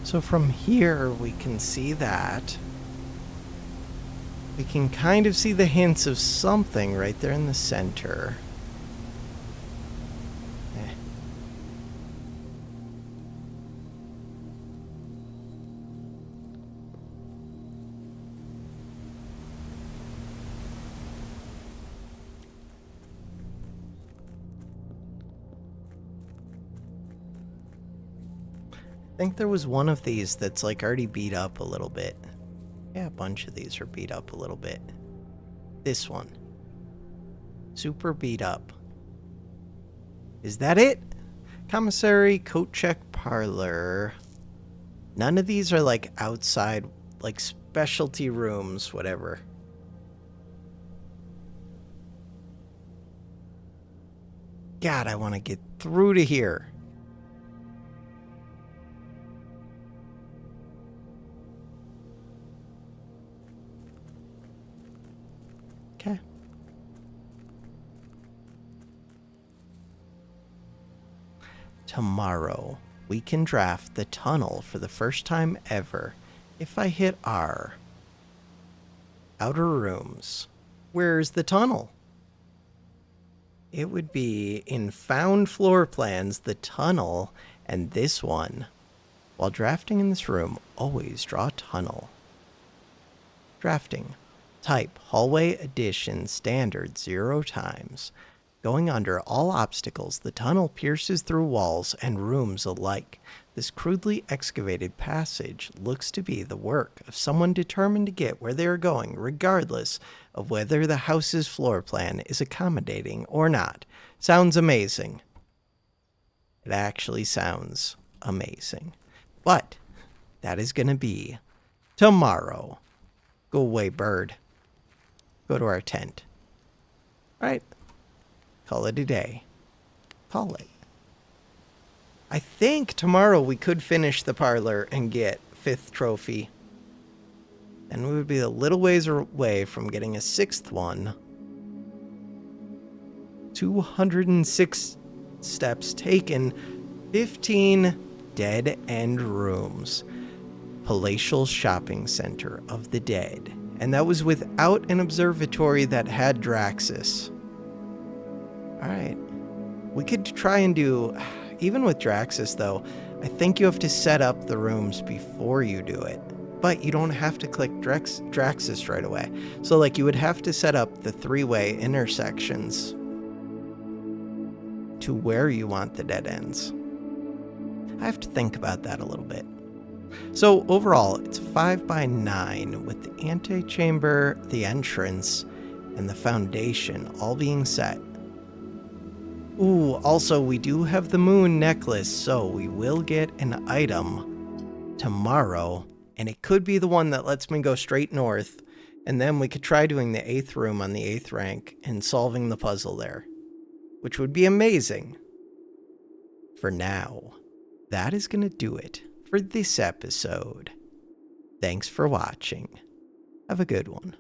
So from here, we can see that. We can kind of see the hints of something right there in the center. I think there was one of these that's like already beat up a little bit. Yeah, a bunch of these are beat up a little bit. This one. Super beat up. Is that it? Commissary, coat check, parlor. None of these are like outside, like specialty rooms, whatever. God, I want to get through to here. Okay. Tomorrow, we can draft the tunnel for the first time ever if I hit R. Outer rooms. Where's the tunnel? It would be in found floor plans, the tunnel, and this one. While drafting in this room, always draw tunnel. Drafting. Type hallway addition standard 0 times. Going under all obstacles, the tunnel pierces through walls and rooms alike. This crudely excavated passage looks to be the work of someone determined to get where they are going, regardless of whether the house's floor plan is accommodating or not. Sounds amazing. It actually sounds amazing. But that is going to be tomorrow. Go away, bird. Go to our tent. All right. Call it a day. Call it. I think tomorrow we could finish the parlor and get 5th trophy. And we would be a little ways away from getting a 6th one. 206 steps taken. 15 dead-end rooms. Palatial shopping center of the dead. And that was without an observatory that had Draxus. Alright. We could try and do... Even with Draxus, though, I think you have to set up the rooms before you do it. But you don't have to click Draxus right away. So, like, you would have to set up the 3-way intersections to where you want the dead ends. I have to think about that a little bit. So, overall, it's 5x9 with the antechamber, the entrance, and the foundation all being set. Ooh, also, we do have the moon necklace, so we will get an item tomorrow, and it could be the one that lets me go straight north, and then we could try doing the 8th room on the 8th rank and solving the puzzle there, which would be amazing. For now, that is going to do it for this episode. Thanks for watching. Have a good one.